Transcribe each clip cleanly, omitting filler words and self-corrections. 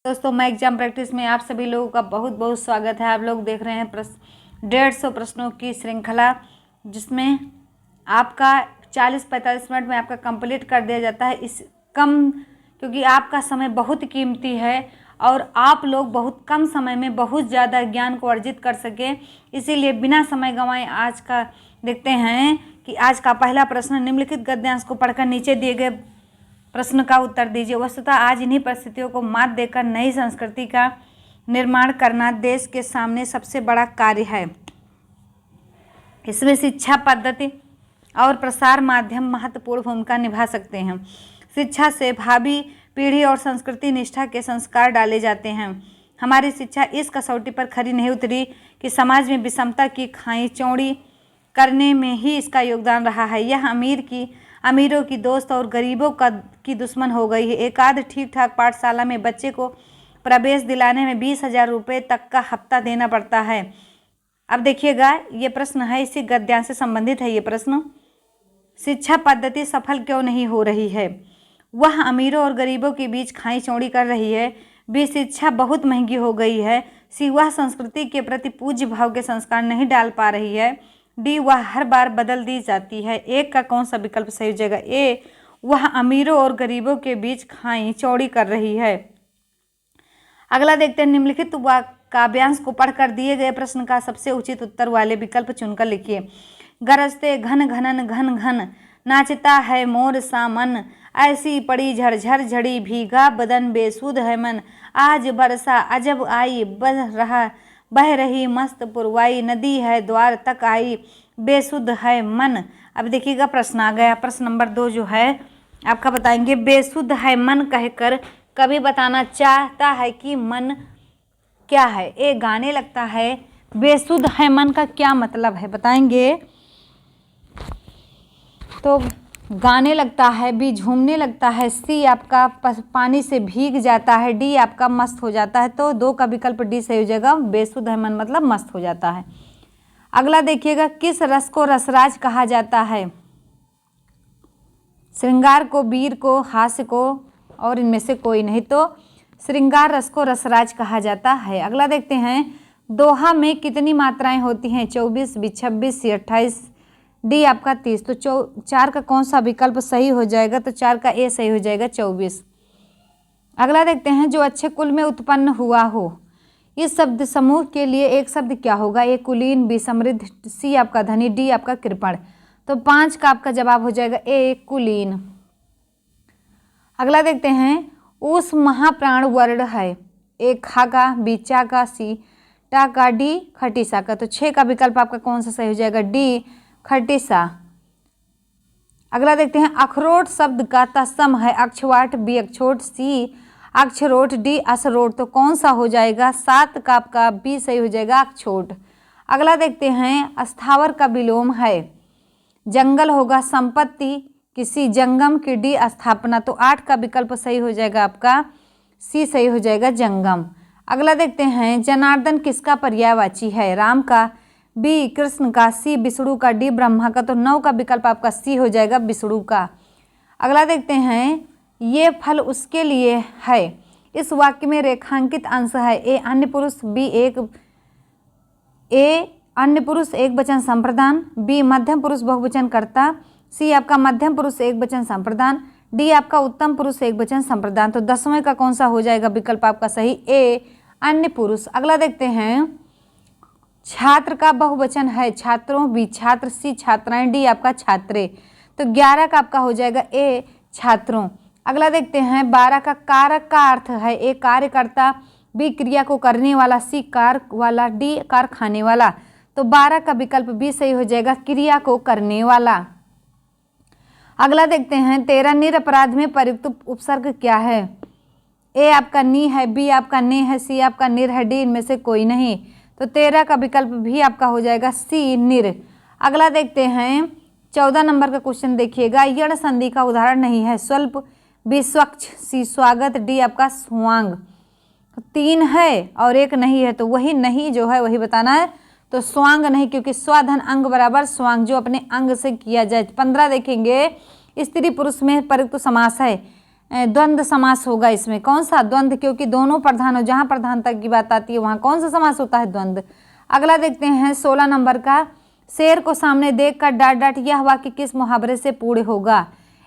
दोस्तों, मैं exam practice में आप सभी लोगों का बहुत बहुत स्वागत है। आप लोग देख रहे हैं 150 प्रश्नों की श्रृंखला, जिसमें आपका 40-45 मिनट में आपका कंप्लीट कर दिया जाता है। इस कम क्योंकि आपका समय बहुत कीमती है और आप लोग बहुत कम समय में बहुत ज़्यादा ज्ञान को अर्जित कर सकें, इसीलिए बिना समय गंवाए आज का देखते हैं कि आज का पहला प्रश्न निम्नलिखित गद्यांश को पढ़कर नीचे दिए गए प्रश्न का उत्तर दीजिए। वस्तुतः आज इन्हीं परिस्थितियों को मात देकर नई संस्कृति का निर्माण करना देश के सामने सबसे बड़ा कार्य है। इसमें शिक्षा पद्धति और प्रसार माध्यम महत्वपूर्ण भूमिका निभा सकते हैं। शिक्षा से भावी पीढ़ी और संस्कृति निष्ठा के संस्कार डाले जाते हैं। हमारी शिक्षा इस कसौटी पर खरी नहीं उतरी कि समाज में विषमता की खाई चौड़ी करने में ही इसका योगदान रहा है। यह अमीरों की दोस्त और गरीबों की दुश्मन हो गई है। एक आध ठीक ठाक पाठशाला में बच्चे को प्रवेश दिलाने में 20,000 रुपये तक का हफ्ता देना पड़ता है। अब देखिएगा, ये प्रश्न है, इसी गद्यांश से संबंधित है ये प्रश्न। शिक्षा पद्धति सफल क्यों नहीं हो रही है? वह अमीरों और गरीबों के बीच खाई चौड़ी कर रही है। भी शिक्षा बहुत महंगी हो गई है। सी वह संस्कृति के प्रति पूज्य भाव के संस्कार नहीं डाल पा रही है। डी वह हर बार बदल दी जाती है। एक का कौन सा विकल्प सही हो जाएगा? ए वह अमीरों और गरीबों के बीच खाई चौड़ी कर रही है। अगला देखते हैं, निम्नलिखित काव्यांश को पढ़कर दिए गए प्रश्न का सबसे उचित उत्तर वाले विकल्प चुनकर लिखिए। गरजते घन घनन घन घन नाचता है मोर सामन, ऐसी पड़ी झरझर झड़ी भीगा बदन बेसुध है मन, आज बरसा अजब आई बह रही मस्त पुरवाई, नदी है द्वार तक आई बेसुध है मन। अब देखिएगा, प्रश्न आ गया। प्रश्न नंबर 2 जो है आपका बताएंगे, बेसुध है मन कहकर कभी बताना चाहता है कि मन क्या है? ए गाने लगता है। बेसुध है मन का क्या मतलब है बताएंगे? तो गाने लगता है, बी झूमने लगता है, सी आपका पानी से भीग जाता है, डी आपका मस्त हो जाता है। तो 2 का विकल्प डी सही हो जाएगा। बेसुध है मन मतलब मस्त हो जाता है। अगला देखिएगा, किस रस को रसराज कहा जाता है? श्रृंगार को, वीर को, हास्य को और इनमें से कोई नहीं। तो श्रृंगार रस को रसराज कहा जाता है। अगला देखते हैं, दोहा में कितनी मात्राएं होती हैं? 24, बी 26, सी 28, डी आपका 30। तो 4 का कौन सा विकल्प सही हो जाएगा? तो 4 का ए सही हो जाएगा, 24। अगला देखते हैं, जो अच्छे कुल में उत्पन्न हुआ हो, इस शब्द समूह के लिए एक शब्द क्या होगा? ए कुलीन, बी समृद्ध, सी आपका धनी, डी आपका कृपण। तो 5 का आपका जवाब हो जाएगा ए कुलीन। अगला देखते हैं, उस महाप्राण वर्ण है। ए खा का, बी चा का, सी टा का, डी खटीसा का। तो 6 का विकल्प आपका कौन सा सही हो जाएगा? डी खटीसा। अगला देखते हैं, अखरोट शब्द का तत्सम है। अक्षवाट, बी अक्षोट, सी अक्षरोट, डी असरोट। तो कौन सा हो जाएगा? 7 का आपका बी सही हो जाएगा, अक्षोट। अगला देखते हैं, स्थावर का विलोम है। जंगल होगा संपत्ति किसी जंगम की, डी स्थापना। तो 8 का विकल्प सही हो जाएगा आपका सी सही हो जाएगा, जंगम। अगला देखते हैं, जनार्दन किसका पर्यायवाची है? राम का, बी कृष्ण का, सी विष्णु का, डी ब्रह्मा का। तो 9 का विकल्प आपका सी हो जाएगा, विष्णु का। अगला देखते हैं, ये फल उसके लिए है। इस वाक्य में रेखांकित अंश है। ए अन्य पुरुष, बी अन्य पुरुष एक वचन संप्रदान, बी मध्यम पुरुष बहुवचन कर्ता, सी आपका मध्यम पुरुष एक वचन संप्रदान, डी आपका उत्तम पुरुष एक वचन संप्रदान। तो 10वें का कौन सा हो जाएगा विकल्प आपका सही? ए अन्य पुरुष। अगला देखते हैं, छात्र का बहुवचन है। छात्रों, बी छात्र, सी छात्राएं, डी आपका छात्रे। तो 11 का आपका हो जाएगा ए छात्रों। अगला देखते हैं, 12 का कारक का अर्थ है। ए कार्यकर्ता, बी क्रिया को करने वाला, सी कार वाला, डी कारखाने वाला। तो 12 का विकल्प बी सही हो जाएगा, क्रिया को करने वाला। अगला देखते हैं, 13 निरपराध में प्रयुक्त उपसर्ग क्या है? ए आपका नी है, बी आपका ने है, सी आपका निर है, डी इनमें से कोई नहीं। तो 13 का विकल्प भी आपका हो जाएगा सी निर। अगला देखते हैं, 14 नंबर का क्वेश्चन देखिएगा, यण संधि का उदाहरण नहीं है। स्वल्प, बी स्वच्छ, सी स्वागत, डी आपका स्वांग। 3 है और 1 नहीं है, तो वही नहीं जो है वही बताना है। तो स्वांग नहीं, क्योंकि स्वाधन अंग बराबर स्वांग, जो अपने अंग से किया जाए। 15 देखेंगे, स्त्री पुरुष में प्रयुक्त समास है। द्वंद्व समास होगा इसमें। कौन सा? द्वंद्व, क्योंकि दोनों प्रधान हो, जहाँ प्रधानता की बात आती है वहाँ कौन सा समास होता है? द्वंद्व। अगला देखते हैं 16 नंबर का, शेर को सामने देखकर डांट डांट, यह वाक्य किस मुहावरे से पूर्ण होगा?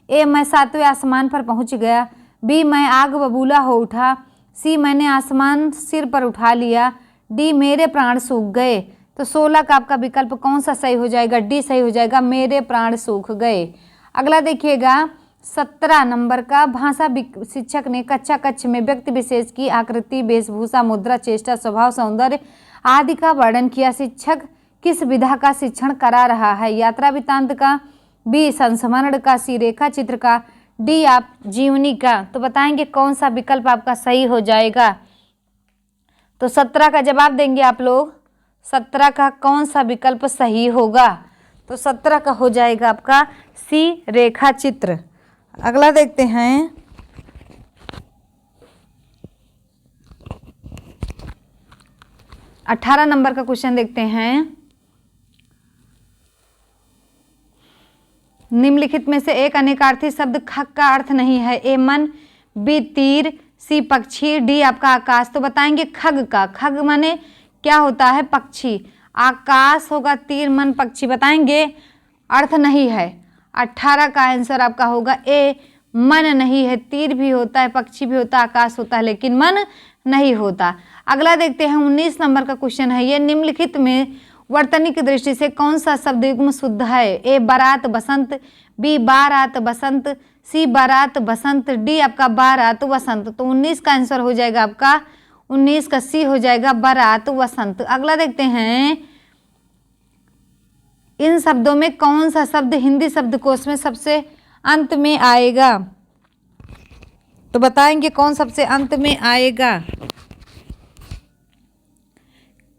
ए, मैं 7वें आसमान पर पहुंच गया। बी, मैं आग बबूला हो उठा। सी, मैंने आसमान सिर पर उठा लिया। डी, मेरे प्राण सूख गए। तो 16 का आपका विकल्प कौन सा सही हो जाएगा? डी सही हो जाएगा, मेरे प्राण सूख गए। अगला देखिएगा 17 नंबर का, भाषा शिक्षक ने कक्षा कक्ष में व्यक्ति विशेष की आकृति, वेशभूषा, मुद्रा, चेष्टा, स्वभाव, सौंदर्य आदि का वर्णन किया। शिक्षक किस विधा का शिक्षण करा रहा है? यात्रा वृत्तांत का, बी संस्मरण का, सी रेखा चित्र का, डी आप जीवनी का। तो बताएंगे कौन सा विकल्प आपका सही हो जाएगा? तो 17 का जवाब देंगे आप लोग। 17 का कौन सा विकल्प सही होगा? तो 17 का हो जाएगा आपका सी रेखा चित्र। अगला देखते हैं 18 नंबर का क्वेश्चन देखते हैं। निम्नलिखित में से एक अनेकार्थी शब्द खग का अर्थ नहीं है। ए, मन, बी तीर, सी पक्षी, डी आपका आकाश। तो बताएंगे खग का, खग माने क्या होता है? पक्षी। आकाश होगा तीर, मन पक्षी। बताएंगे अर्थ नहीं है। 18 का आंसर आपका होगा ए, मन नहीं है। तीर भी होता है, पक्षी भी होता है, आकाश होता है, लेकिन मन नहीं होता। अगला देखते हैं 19 नंबर का क्वेश्चन है। ये निम्नलिखित में वर्तनी दृष्टि से कौन सा शब्द युग्म शुद्ध है? ए, बारात बसंत, बी बारात बसंत, सी बारात बसंत, डी आपका बारात वसंत। तो 19 का आंसर हो जाएगा आपका 19 का सी हो जाएगा बारात वसंत। अगला देखते हैं इन शब्दों में कौन सा शब्द हिंदी शब्दकोश में सबसे अंत में आएगा? तो बताएंगे कौन सबसे अंत में आएगा?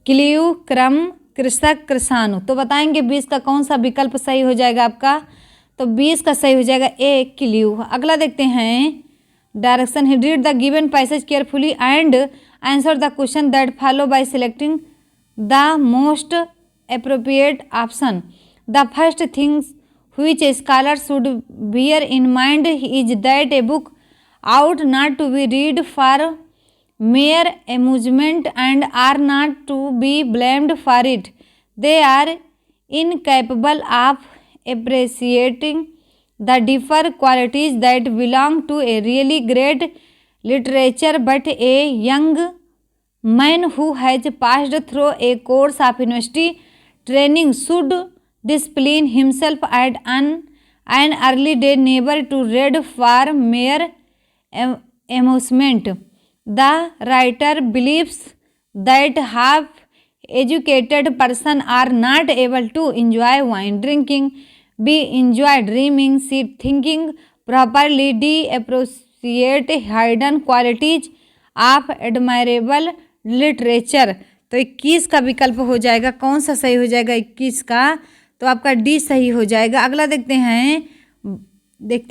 क्लियू, क्रम, कृषक, कृषाणु। तो बताएंगे 20 का कौन सा विकल्प सही हो जाएगा आपका? तो 20 का सही हो जाएगा ए, क्लियू। अगला देखते हैं direction. Read the given passage carefully and answer the question that follow by selecting the most appropriate option. The first thing which a scholar should bear in mind is that a book ought not to be read for mere amusement and are not to be blamed for it. They are incapable of appreciating the deeper qualities that belong to a really great literature, but a young man who has passed through a course of university training should discipline himself at an early day, never to read for mere amusement. The writer believes that half-educated persons are not able to enjoy wine drinking, B. enjoy dreaming, C. thinking properly, D. appreciate hidden qualities of admirable literature. तो 21 का विकल्प हो जाएगा। कौन सा सही हो जाएगा 21 का? तो आपका डी सही हो जाएगा। अगला देखते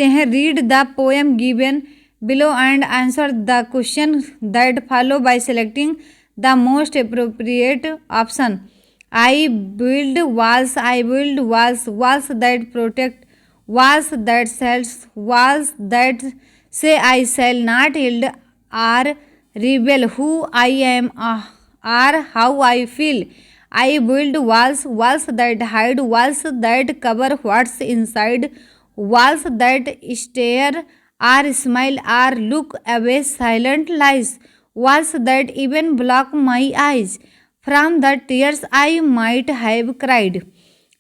हैं read the poem given below and answer the question that follow by selecting the most appropriate option. I build walls, I build walls, walls that protect, walls that sells, walls that say I shall not yield or rebel, who I am are how I feel. I build walls, walls that hide, walls that cover what's inside, walls that stare or smile or look away, silent lies, walls that even block my eyes from the tears I might have cried.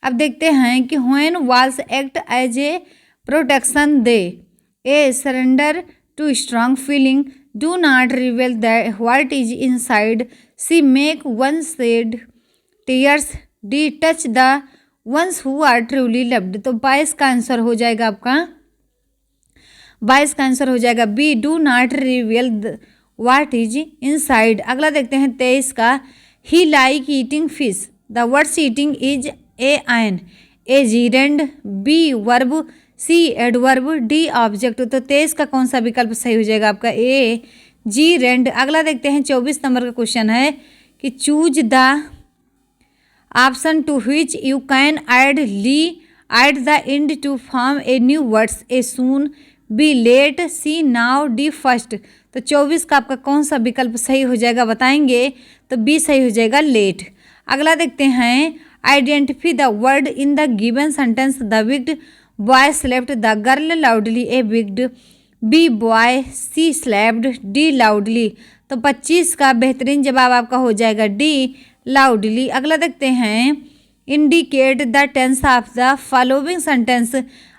अब देखते हैं कि when walls act as a protection, they a surrender to strong feeling, do not reveal that what is inside, C. make one shed tears, D. touch the ones who are truly loved. तो 22 का answer हो जाएगा आपका 22 का answer हो जाएगा B, do not reveal what is inside. अगला देखते हैं 23 का he like eating fish, the words eating is a an, A gerund, B verb, C adverb, D object. तो 23 का कौन सा विकल्प सही हो जाएगा आपका ए, जी रेंड। अगला देखते हैं 24 नंबर का क्वेश्चन है कि choose the option to which you can add ly at the end to form a new words, A soon, B late, C now, D first. तो 24 का आपका कौन सा विकल्प सही हो जाएगा बताएंगे? तो बी सही हो जाएगा, लेट। अगला देखते हैं, identify the word in the given sentence. The wicked boy slept the girl loudly, A wicked, B boy, C slept, D loudly. तो 25 का बेहतरीन जवाब आपका हो जाएगा डी, लाउडली। अगला देखते हैं, indicate the tense of the following sentence.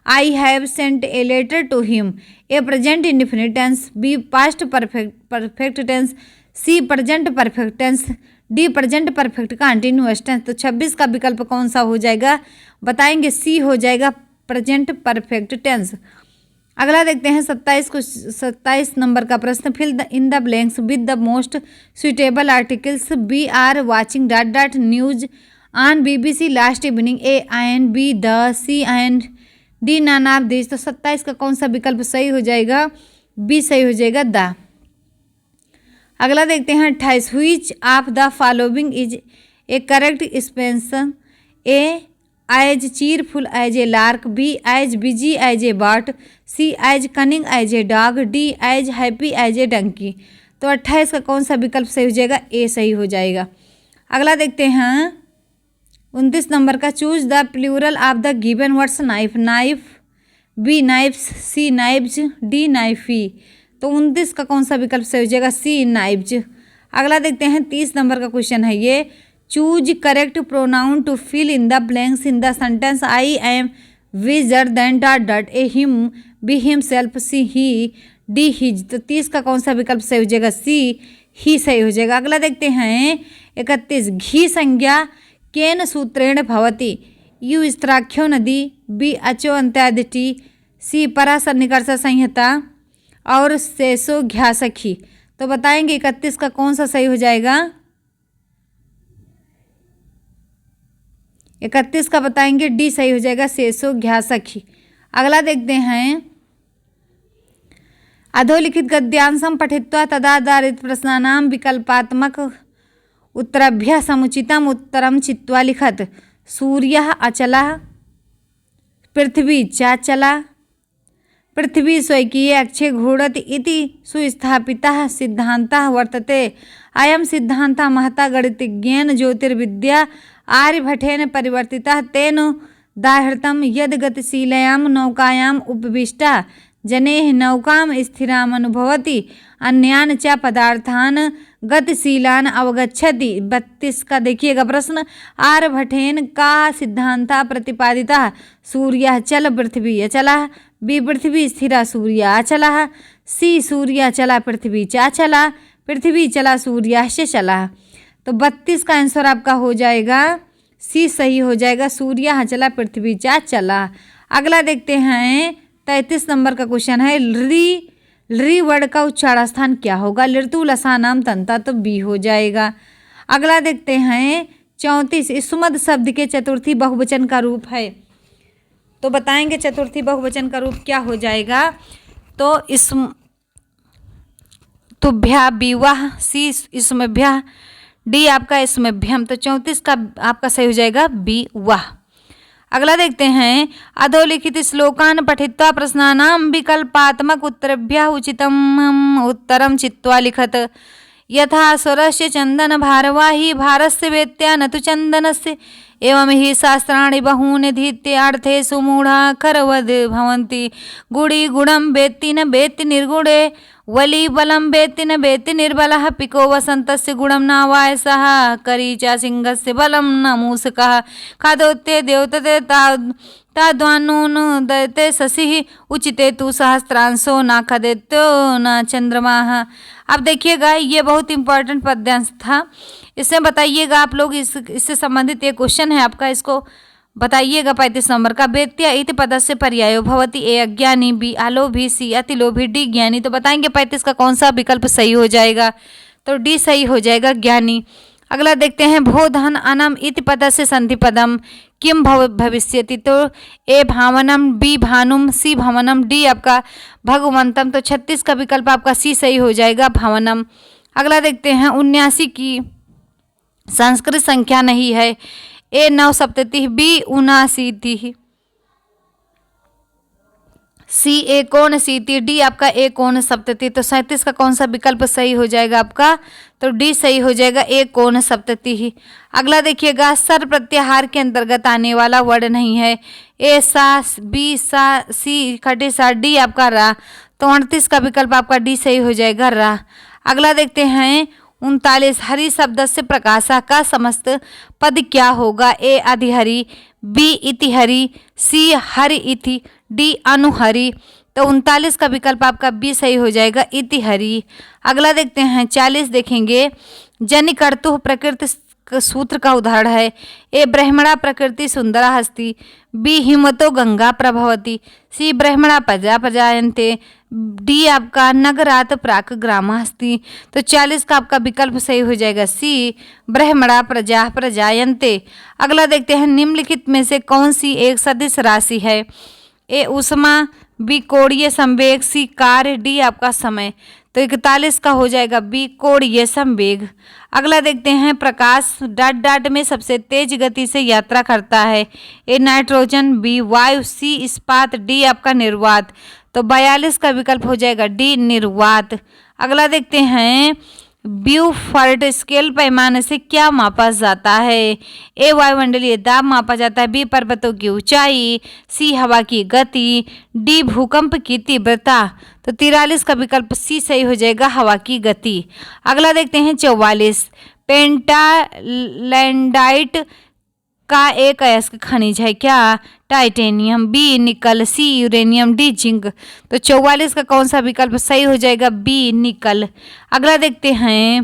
I have sent a letter to him, A present indefinite tense, B past perfect tense, C present perfect tense, D present perfect continuous tense. तो 26 का विकल्प कौन सा हो जाएगा बताएंगे? सी हो जाएगा, प्रेजेंट परफेक्ट टेंस। अगला देखते हैं 27 नंबर का प्रश्न, fill in the blanks with the most suitable articles. We are watching dot dot news on BBC last evening, A and B the, C and D none of this. तो 27 का कौन सा विकल्प सही हो जाएगा? बी सही हो जाएगा, द। अगला देखते हैं 28, which of the following is a correct expression? A as cheerful as a lark, B as busy as a bird, C as cunning as a dog, D as happy as a donkey. तो 28 का कौन सा विकल्प सही हो जाएगा? ए सही हो जाएगा। अगला देखते हैं 29 नंबर का, choose the plural of the given words. Knife, knife, B knives, C knives, D नाइफी। तो 29 का कौन सा विकल्प सही हो जाएगा? C knives. अगला देखते हैं 30 नंबर का क्वेश्चन है ये, choose correct pronoun to fill in the blanks in the sentence. I am wiser than dot dot, A him, B himself, C he, D his. तो 30 का कौन सा विकल्प सही हो जाएगा? सी ही सही हो जाएगा। अगला देखते हैं 31, घी संज्ञा केन सूत्रेण भवति? यू स्त्राख्यो नदी, बी अचो अंत्यादि टी, सी पराशर निकर्ष संहिता, और शेषो घ्यासखी। तो बताएंगे 31 का कौन सा सही हो जाएगा? 31 का बताएंगे डी सही हो जाएगा, शेषो घ्यासखी। अगला देखते हैं, अधोलिखित गद्यांशम पठित्वा तदाधारित प्रश्नानां विकल्पात्मक उत्तरभ्यः समुचितम उत्तरम चित्वा लिखत। सूर्यः अचलः, पृथ्वी चाचला, पृथ्वी स्वकीय अक्षे घूर्णति इति सुस्थापितः सिद्धान्तः वर्तते। अयं सिद्धान्तः महता गणितज्ञेन ज्योतिर्विद्या आर्यभट्टेन परिवर्तितः। तेन उदाहृतं यद् गतिशीलायां नौकायाम् उपविष्टः जनेः नौकां स्थिराम् अनुभवति, अन्यान् च पदार्थान् गतिशीलान् अवगच्छति। 32 का देखिएगा प्रश्न, आर्यभट्टेन का सिद्धांत प्रतिपादितः? सूर्यः चल पृथ्वी अचलः, बी पृथ्वी स्थिरा सूर्य अचलः, सी सूर्य चला पृथ्वी चाचला, पृथ्वी चला सूर्याश्च चला। तो 32 का आंसर आपका हो जाएगा सी सही हो जाएगा, सूर्य चला पृथ्वी चाचला। अगला देखते हैं 33 नंबर का क्वेश्चन है, री वर्ड का उच्चारण स्थान क्या होगा? लृतु लसानाम तंता, तो बी हो जाएगा। अगला देखते हैं 34, इस्मद शब्द के चतुर्थी बहुवचन का रूप है। तो बताएंगे चतुर्थी बहुवचन का रूप क्या हो जाएगा? तो तुभ्या विवाह, सी इसमेभ्या, डी आपका इसमेभ्यम। तो 34 का आपका सही हो जाएगा बी वाह। अगला देखते हैं, अधोलिखित श्लोकान् पठित्वा प्रश्नानां विकल्पात्मक उत्तरेभ्यः उचितम् उत्तरं चित्वा लिखत। यथा स्वरस्य चंदन भारवाही भारस्य वेत्या न तु चंदनस्य, एवं ही शास्त्राणि बहूनि धीत्यार्थेषु मूढाक्षरवद् भवन्ति। गुडी गुणं वेत्ति न वेत्ति निर्गुणे, वली बलं वेत्ति न वेत्ति निर्बलः। पिको वसन्तस्य गुणं न वायसः, करी च सिंहस्य बलं न मूषकः। खादोत्ते देवतते ताद्वान्नून् दयते शशिः, उचिते तु सहस्रांशो न खदेत्यो न चंद्रमाः। अब देखिएगा ये बहुत इंपॉर्टेंट पद्यांश था, इसमें बताइएगा आप लोग, इससे संबंधित एक क्वेश्चन है आपका, इसको बताइएगा 35 नंबर का। वेत्या इति पदस्य पर्यायो भवति, ए अज्ञानी, बी आलोभी, सी अतिलोभी, डी ज्ञानी। तो बताएंगे 35 का कौन सा विकल्प सही हो जाएगा? तो डी सही हो जाएगा, ज्ञानी। अगला देखते हैं, भोधन अनम इति पदस्य संधि पदम किम भविष्यति? तो ए भावनम, बी भानुम, सी भवनम, डी आपका भगवंतम। तो 36 का विकल्प आपका सी सही हो जाएगा, भवनम। अगला देखते हैं, 79 की संस्कृत संख्या नहीं है। ए 9 सप्तति, बी 79, सी एकोण शीति, डी आपका एकोण सप्तति। तो 37 का कौन सा विकल्प सही हो जाएगा आपका? तो डी सही हो जाएगा, एकोण सप्तति ही। अगला देखिएगा, सर प्रत्याहार के अंतर्गत आने वाला वर्ण नहीं है। ए सा, बी सा, सी खटे सा, डी आपका रा। तो 38 का विकल्प आपका डी सही हो जाएगा, रा। अगला देखते हैं 39, हरि शब्द से प्रकाशा का समस्त पद क्या होगा? ए अधिहरि, बी इतिहरि, सी हरि इति, डी अनुहरि। तो 39 का विकल्प आपका बी सही हो जाएगा, इतिहरि। अगला देखते हैं 40, देखेंगे जनिकर्तुः प्रकृति सूत्र का उदाहरण है। ए ब्रह्मणा प्रकृति सुंदरा हस्ति, बी हिमतो गंगा प्रभवती, सी ब्रह्मणा प्रजा प्रजायन्ते, डी आपका नगरात प्राक ग्राम हस्ति। तो 40 का आपका विकल्प सही हो जाएगा, सी ब्रह्मणा प्रजा प्रजायन्ते। अगला देखते हैं निम्नलिखित में से कौन सी एक सदिश राशि है? ए उष्मा, बी कोणीय संवेग, सी कार्य, डी आपका समय। तो 41 का हो जाएगा बी कोणीय संवेग। अगला देखते हैं प्रकाश डॉट डॉट में सबसे तेज गति से यात्रा करता है। ए नाइट्रोजन, बी वायु, सी इस्पात, डी आपका निर्वात। तो 42 का विकल्प हो जाएगा डी निर्वात। अगला देखते हैं ब्यूफर्ट स्केल पैमाने से क्या मापा जाता है? ए वायुमंडलीय दाब मापा जाता है, बी पर्वतों की ऊंचाई, सी हवा की गति, डी भूकंप की तीव्रता। तो 43 का विकल्प सी सही हो जाएगा, हवा की गति। अगला देखते हैं 44, पेंटालैंडाइट का एक अयस्क खनिज है क्या? टाइटेनियम, बी निकल, सी यूरेनियम, डी जिंक। तो 44 का कौन सा विकल्प सही हो जाएगा? बी निकल। अगला देखते हैं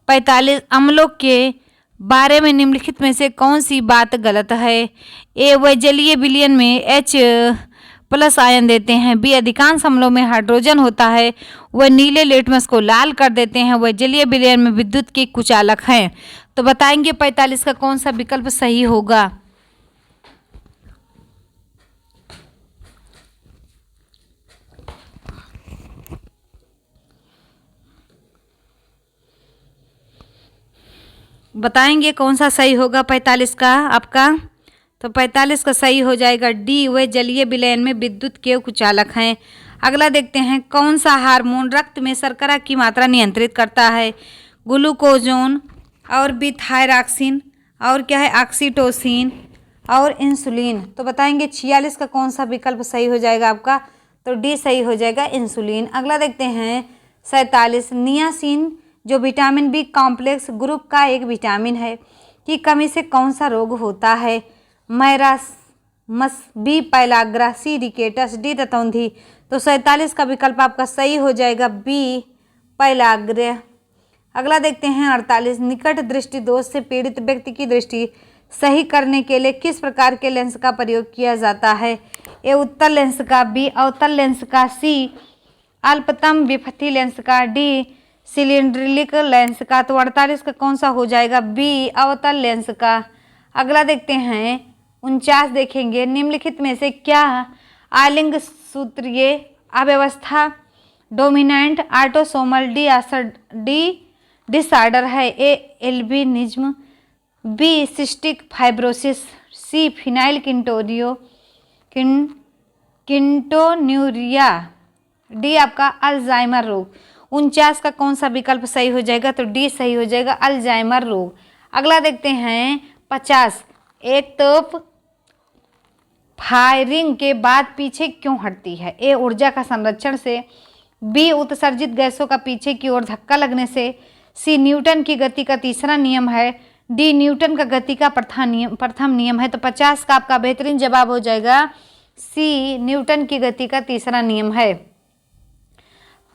45, अम्लों के बारे में निम्नलिखित में से कौन सी बात गलत है? ए वह जलीय विलयन में H+ आयन देते हैं, बी अधिकांश अम्लों में हाइड्रोजन होता है, वह नीले लिटमस को लाल कर देते हैं, वह जलीय विलयन में विद्युत के कुचालक हैं। तो बताएंगे 45 का कौन सा विकल्प सही होगा? बताएंगे कौन सा सही होगा 45 का आपका? तो 45 का सही हो जाएगा डी, वे जलीय विलयन में विद्युत के कुचालक हैं। अगला देखते हैं कौन सा हार्मोन रक्त में शर्करा की मात्रा नियंत्रित करता है? ग्लूकोजोन और बी थायरॉक्सिन और क्या है ऑक्सीटोसिन और इंसुलिन। तो बताएंगे 46 का कौन सा विकल्प सही हो जाएगा आपका? तो डी सही हो जाएगा, इंसुलिन। अगला देखते हैं 47, नियासिन जो विटामिन बी कॉम्प्लेक्स ग्रुप का एक विटामिन है की कमी से कौन सा रोग होता है? मैरास्मस, बी पैलाग्रा, सी रिकेटस, डी ततौंधी। तो 47 का विकल्प आपका सही हो जाएगा बी पैलाग्रा। अगला देखते हैं 48, निकट दृष्टि दोष से पीड़ित व्यक्ति की दृष्टि सही करने के लिए किस प्रकार के लेंस का प्रयोग किया जाता है? ए उत्तल लेंस का, बी अवतल लेंस का, सी अल्पतम विपथी लेंस का, डी सिलिंड्रिकल लेंस का। तो 48 का कौन सा हो जाएगा? बी अवतल लेंस का। अगला देखते हैं 49, देखेंगे निम्नलिखित में से क्या आलिंग सूत्रीय अव्यवस्था डोमिनेंट ऑटोसोमल डिसऑर्डर है? ए एल्बिनिज्म, बी सिस्टिक फाइब्रोसिस, सी फिनाइल किंटोन्यूरिया, डी आपका अल्जाइमर रोग। 49 का कौन सा विकल्प सही हो जाएगा? तो डी सही हो जाएगा, अल्जाइमर रोग। अगला देखते हैं 50, एक तोप फायरिंग के बाद पीछे क्यों हटती है? ए ऊर्जा का संरक्षण से, बी उत्सर्जित गैसों का पीछे की ओर धक्का लगने से, सी न्यूटन की गति का तीसरा नियम है, डी न्यूटन का गति का प्रथम नियम है। तो 50 का आपका बेहतरीन जवाब हो जाएगा सी, न्यूटन की गति का तीसरा नियम है।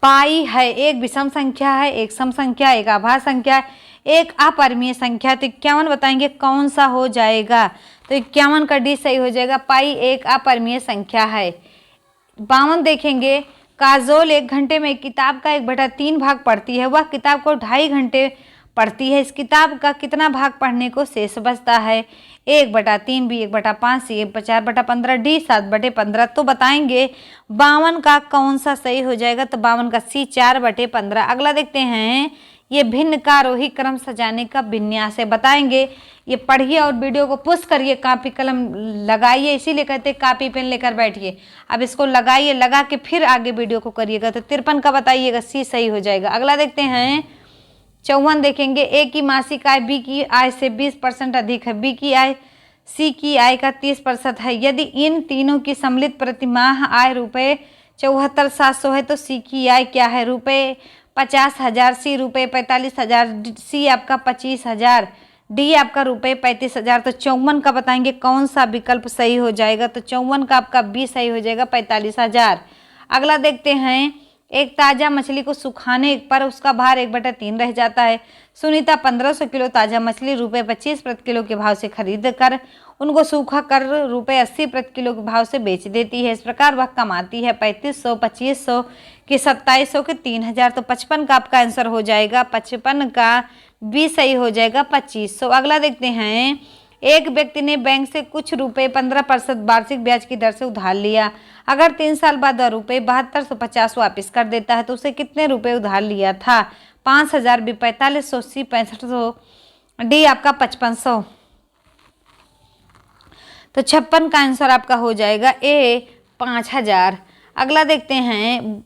पाई है एक विषम संख्या है, एक सम संख्या, एक आभाज्य संख्या, एक अपरिमेय संख्या। तो 51 बताएंगे कौन सा हो जाएगा? तो 51 का डी सही हो जाएगा, पाई एक अपरिमेय संख्या है। 52 देखेंगे, काजोल 1 घंटे में किताब का 1/3 भाग पढ़ती है, वह किताब को 2.5 घंटे पढ़ती है, इस किताब का कितना भाग पढ़ने को शेष बचता है? 1/3, बी 1/5, सी 4/15, डी 7/15। तो बताएंगे 52 का कौन सा सही हो जाएगा? तो 52 का सी 4/15। अगला देखते हैं ये भिन्न का आरोही क्रम सजाने का विन्यास है। बताएंगे, ये पढ़िए और वीडियो को पुश करिए, कापी कलम लगाइए, इसीलिए कहते हैं कापी पेन लेकर बैठिए। अब इसको लगाइए, लगा के फिर आगे वीडियो को करिएगा। तो 53 का बताइएगा, सी सही हो जाएगा। अगला देखते हैं 54 देखेंगे, ए की मासिक आय बी की आय से 20% अधिक है, बी की आय सी की आय का 30% है। यदि इन तीनों की सम्मिलित प्रतिमाह आय रुपये 74,700 है तो सी की आय क्या है? रुपये 50,000, सी रुपये 45,000, सी आपका 25,000, डी आपका रुपये 35,000। तो 54 का बताएंगे कौन सा विकल्प सही हो जाएगा? तो 54 का आपका बी सही हो जाएगा, 45,000। अगला देखते हैं, एक ताज़ा मछली को सुखाने पर उसका भार 1/3 रह जाता है। सुनीता 1500 किलो ताज़ा मछली रुपये 25 प्रति किलो के भाव से खरीद कर उनको सूखा कर रुपये 80 प्रति किलो के भाव से बेच देती है। इस प्रकार वह कमाती है 3500, 2500 के 2700 के 3000। तो 55 का आपका आंसर हो जाएगा, 55 का बी सही हो जाएगा, 2500। अगला देखते हैं, एक व्यक्ति ने बैंक से कुछ रुपए 15% वार्षिक ब्याज की दर से उधार लिया। अगर 3 साल बाद वह रुपये 7250 वापिस कर देता है तो उसे कितने रुपए उधार लिया था? 5000, बी 4500, सी 6500, डी आपका 5500। तो 56 का आंसर आपका हो जाएगा ए 5000। अगला देखते हैं,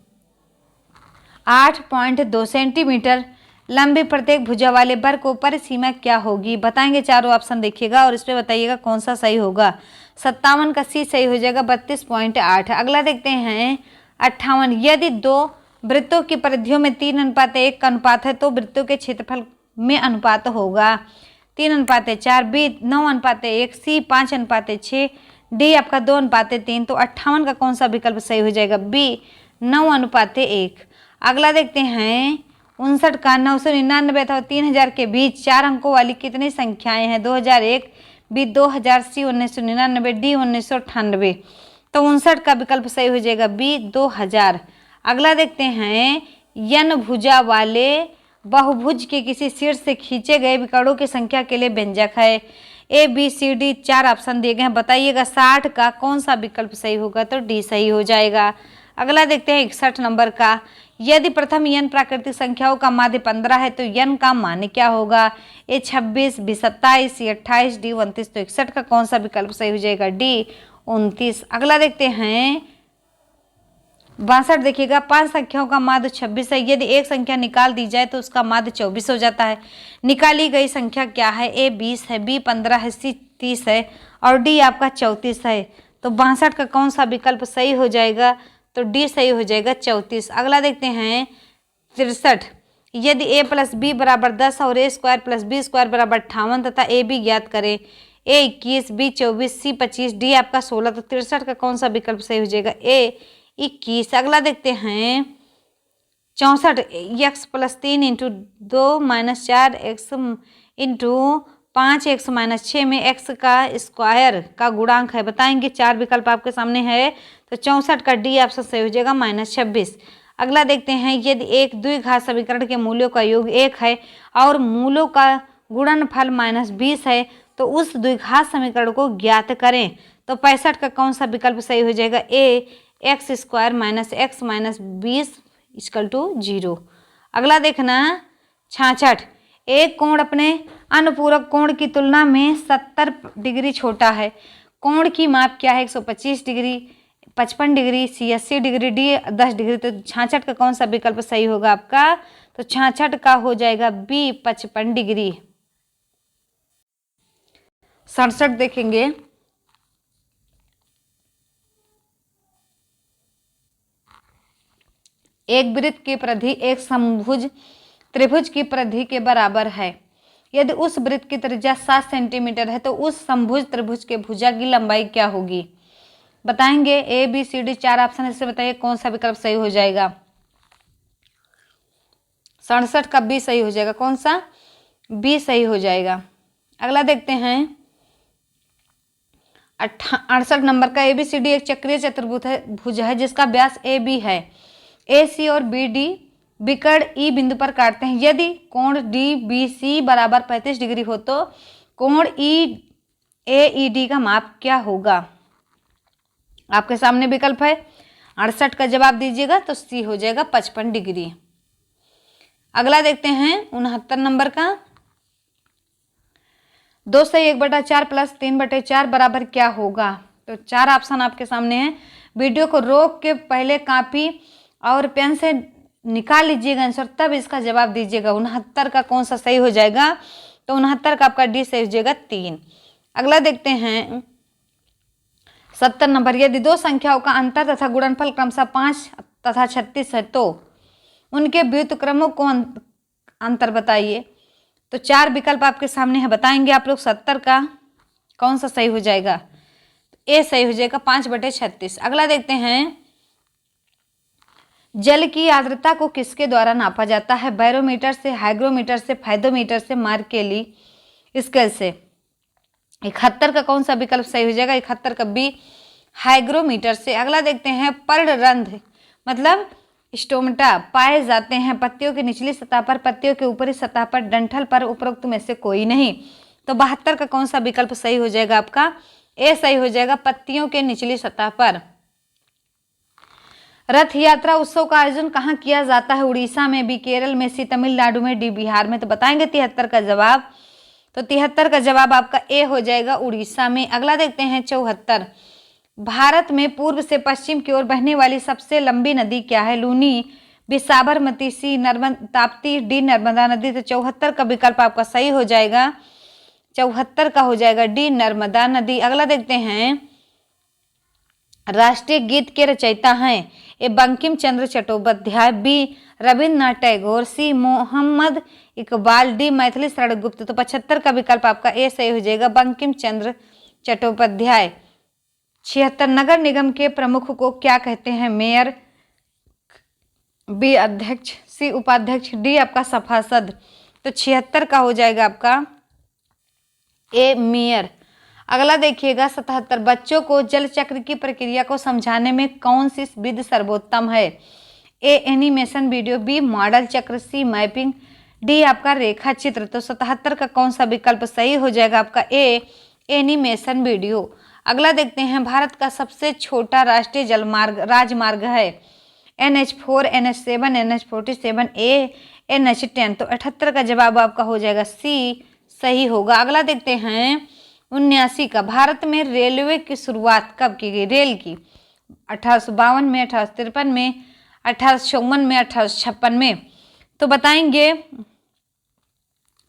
8.2 सेंटीमीटर लंबी प्रत्येक भुजा वाले बर को परिसीमा क्या होगी? बताएंगे, चारों ऑप्शन देखिएगा और इस पे बताइएगा कौन सा सही होगा। 57 का सी सही हो जाएगा, 32.8। अगला देखते हैं 58, यदि दो वृत्तों की परिधियों में 3:1 का अनुपात है तो वृत्तों के क्षेत्रफल में अनुपात होगा 3:4, बी 9:1, सी 5:6, डी आपका 2:3। तो 58 का कौन सा विकल्प सही हो जाएगा? बी 9:1। अगला देखते हैं 59 का, 999 अथवा 3000 के बीच 4 अंकों वाली कितनी संख्याएं हैं? 2001, बी 2000, सी 1999, डी 1998। तो 59 का विकल्प सही हो जाएगा, बी 2000। अगला देखते हैं, यन भुजा वाले बहुभुज के किसी शीर्ष से खींचे गए विकर्णों की संख्या के लिए व्यंजक है। A B C D 4 option दिए गए हैं, बताइएगा 60 का कौन सा विकल्प सही होगा? तो डी सही हो जाएगा। अगला देखते हैं 61 नंबर का, यदि प्रथम यन प्राकृतिक संख्याओं का माध्य 15 है तो यन का मान्य क्या होगा? ए 26, बी 27, सी 28, डी 29। तो 61 का कौन सा विकल्प सही हो जाएगा? डी 29। अगला देखते हैं 62 देखिएगा, 5 संख्याओं का माध्य 26 है। यदि एक संख्या निकाल दी जाए तो उसका माध्य 24 हो जाता है। निकाली गई संख्या क्या है? ए 20 है, बी 15 है, सी 30 है और डी आपका 34 है। तो 62 का कौन सा विकल्प सही हो जाएगा? तो डी सही हो जाएगा, 34। अगला देखते हैं 63, यदि a + b = 10 और a² + b² = 58 तथा a b ज्ञात करें। a 21, b 24, c 25, डी आपका 16। तो 63 का कौन सा विकल्प सही हो जाएगा? a 21। अगला देखते हैं 64, x + 3 × 2 - 4x × 5x - 6 में x का स्क्वायर का गुणांक है। बताएंगे, 4 विकल्प आपके सामने है। तो 64 का डी ऑप्शन सही हो जाएगा, -26। अगला देखते हैं, यदि एक द्विघात समीकरण के मूल्यों का योग 1 है और मूलों का गुणनफल -20 है तो उस द्विघात समीकरण को ज्ञात करें। तो 65 का कौन सा विकल्प सही हो जाएगा? ए x² - x - 20 = 0। अगला देखना 66, एक कोण अपने अनुपूरक कोण की तुलना में 70 डिग्री छोटा है। कोण की माप क्या है? 125 डिग्री, 55 डिग्री, सी 80 डिग्री, डी 10 डिग्री। तो 66 का कौन सा विकल्प सही होगा आपका? तो 66 का हो जाएगा बी 55 डिग्री। 67 देखेंगे, एक वृत्त की परिधि एक समभुज त्रिभुज की परिधि के बराबर है। यदि उस वृत्त की त्रिज्या 7 सेंटीमीटर है तो उस समभुज त्रिभुज के भुजा की लंबाई क्या होगी? बताएंगे, A B C D 4 option, इससे बताइए कौन सा विकल्प सही हो जाएगा? 67 का बी सही हो जाएगा। कौन सा? बी सही हो जाएगा। अगला देखते हैं 68 नंबर का, ए बी सी डी एक चक्रीय चतुर्भुज है जिसका व्यास ए बी है। ए सी और बी डी विकर्ण ई बिंदु पर काटते हैं। यदि कोण डी बी सी = 35 डिग्री हो तो कोण ई ए ई डी का माप क्या होगा? आपके सामने विकल्प है, 68 का जवाब दीजिएगा तो सी हो जाएगा 55 डिग्री। अगला देखते हैं 69 नंबर का। 2 से 1/4 प्लस 3/4 बराबर क्या होगा? तो 4 ऑप्शन आपके सामने हैं। वीडियो को रोक के पहले कॉपी और पेन से निकाल लीजिएगा आंसर, तब इसका जवाब दीजिएगा। 69 का कौन सा सही हो जाएगा? तो 69 का आपका डी सही हो जाएगा 3। अगला देखते हैं 70 नंबर। यदि दो संख्याओं का अंतर तथा गुणनफल क्रमशः 5 तथा 36 है तो उनके व्युत्क्रमों को अंतर बताइए। तो 4 विकल्प आपके सामने है, बताएंगे आप लोग 70 का कौन सा सही हो जाएगा? ए सही हो जाएगा 5/36। अगला देखते हैं जल की आर्द्रता को किसके द्वारा नापा जाता है? बैरोमीटर से, हाइग्रोमीटर से, फाइदोमीटर से, मार्केली स्केल से। 71 का कौन सा विकल्प सही हो जाएगा? 71 का बी हाइग्रोमीटर से। अगला देखते हैं पर्णरंध्र मतलब स्टोमेटा पाए जाते हैं पत्तियों की निचली सतह पर, पत्तियों की ऊपरी सतह पर, डंठल पर, उपरोक्त में से कोई नहीं। तो 72 का कौन सा विकल्प सही हो जाएगा आपका? ए सही हो जाएगा पत्तियों के निचली सतह पर। रथ यात्रा उत्सव का आयोजन कहाँ किया जाता है? उड़ीसा में, बी केरल में, सी तमिलनाडु में, डी बिहार में। तो बताएंगे 73 का जवाब। तो 73 का जवाब आपका ए हो जाएगा उड़ीसा में। अगला देखते हैं 74। भारत में पूर्व से पश्चिम की ओर बहने वाली सबसे लंबी नदी क्या है? लूनी, बी साबरमती, सी नर्मदा ताप्ती, डी नर्मदा नदी। तो 74 का विकल्प आपका सही हो जाएगा, 74 का हो जाएगा डी नर्मदा नदी। अगला देखते हैं राष्ट्रीय गीत के रचयिता हैं? ए बंकिम चंद्र चट्टोपाध्याय, बी रविन्द्रनाथ टैगोर, सी मोहम्मद इकबाल, डी मैथिली शरण गुप्त। तो 75 का विकल्प आपका ए सही हो जाएगा बंकिम चंद्र चट्टोपाध्याय। 76 नगर निगम के प्रमुख को क्या कहते हैं? मेयर, बी अध्यक्ष, सी उपाध्यक्ष, डी आपका सभासद। तो 76 का हो जाएगा आपका ए मेयर। अगला देखिएगा 77। बच्चों को जल चक्र की प्रक्रिया को समझाने में कौन सी विधि सर्वोत्तम है? ए एनिमेशन वीडियो, बी मॉडल चक्र, सी मैपिंग, डी आपका रेखा चित्र। तो 77 का कौन सा विकल्प सही हो जाएगा आपका? ए एनिमेशन वीडियो। अगला देखते हैं भारत का सबसे छोटा राष्ट्रीय जलमार्ग राजमार्ग है? NH4, NH7, NH47, ए NH10। तो 78 का जवाब आपका हो जाएगा सी सही होगा। अगला देखते हैं 79 का। भारत में रेलवे की शुरुआत कब की गई? रेल की 1852 में, 1853 में, 1854 में, 1856 में। तो बताएंगे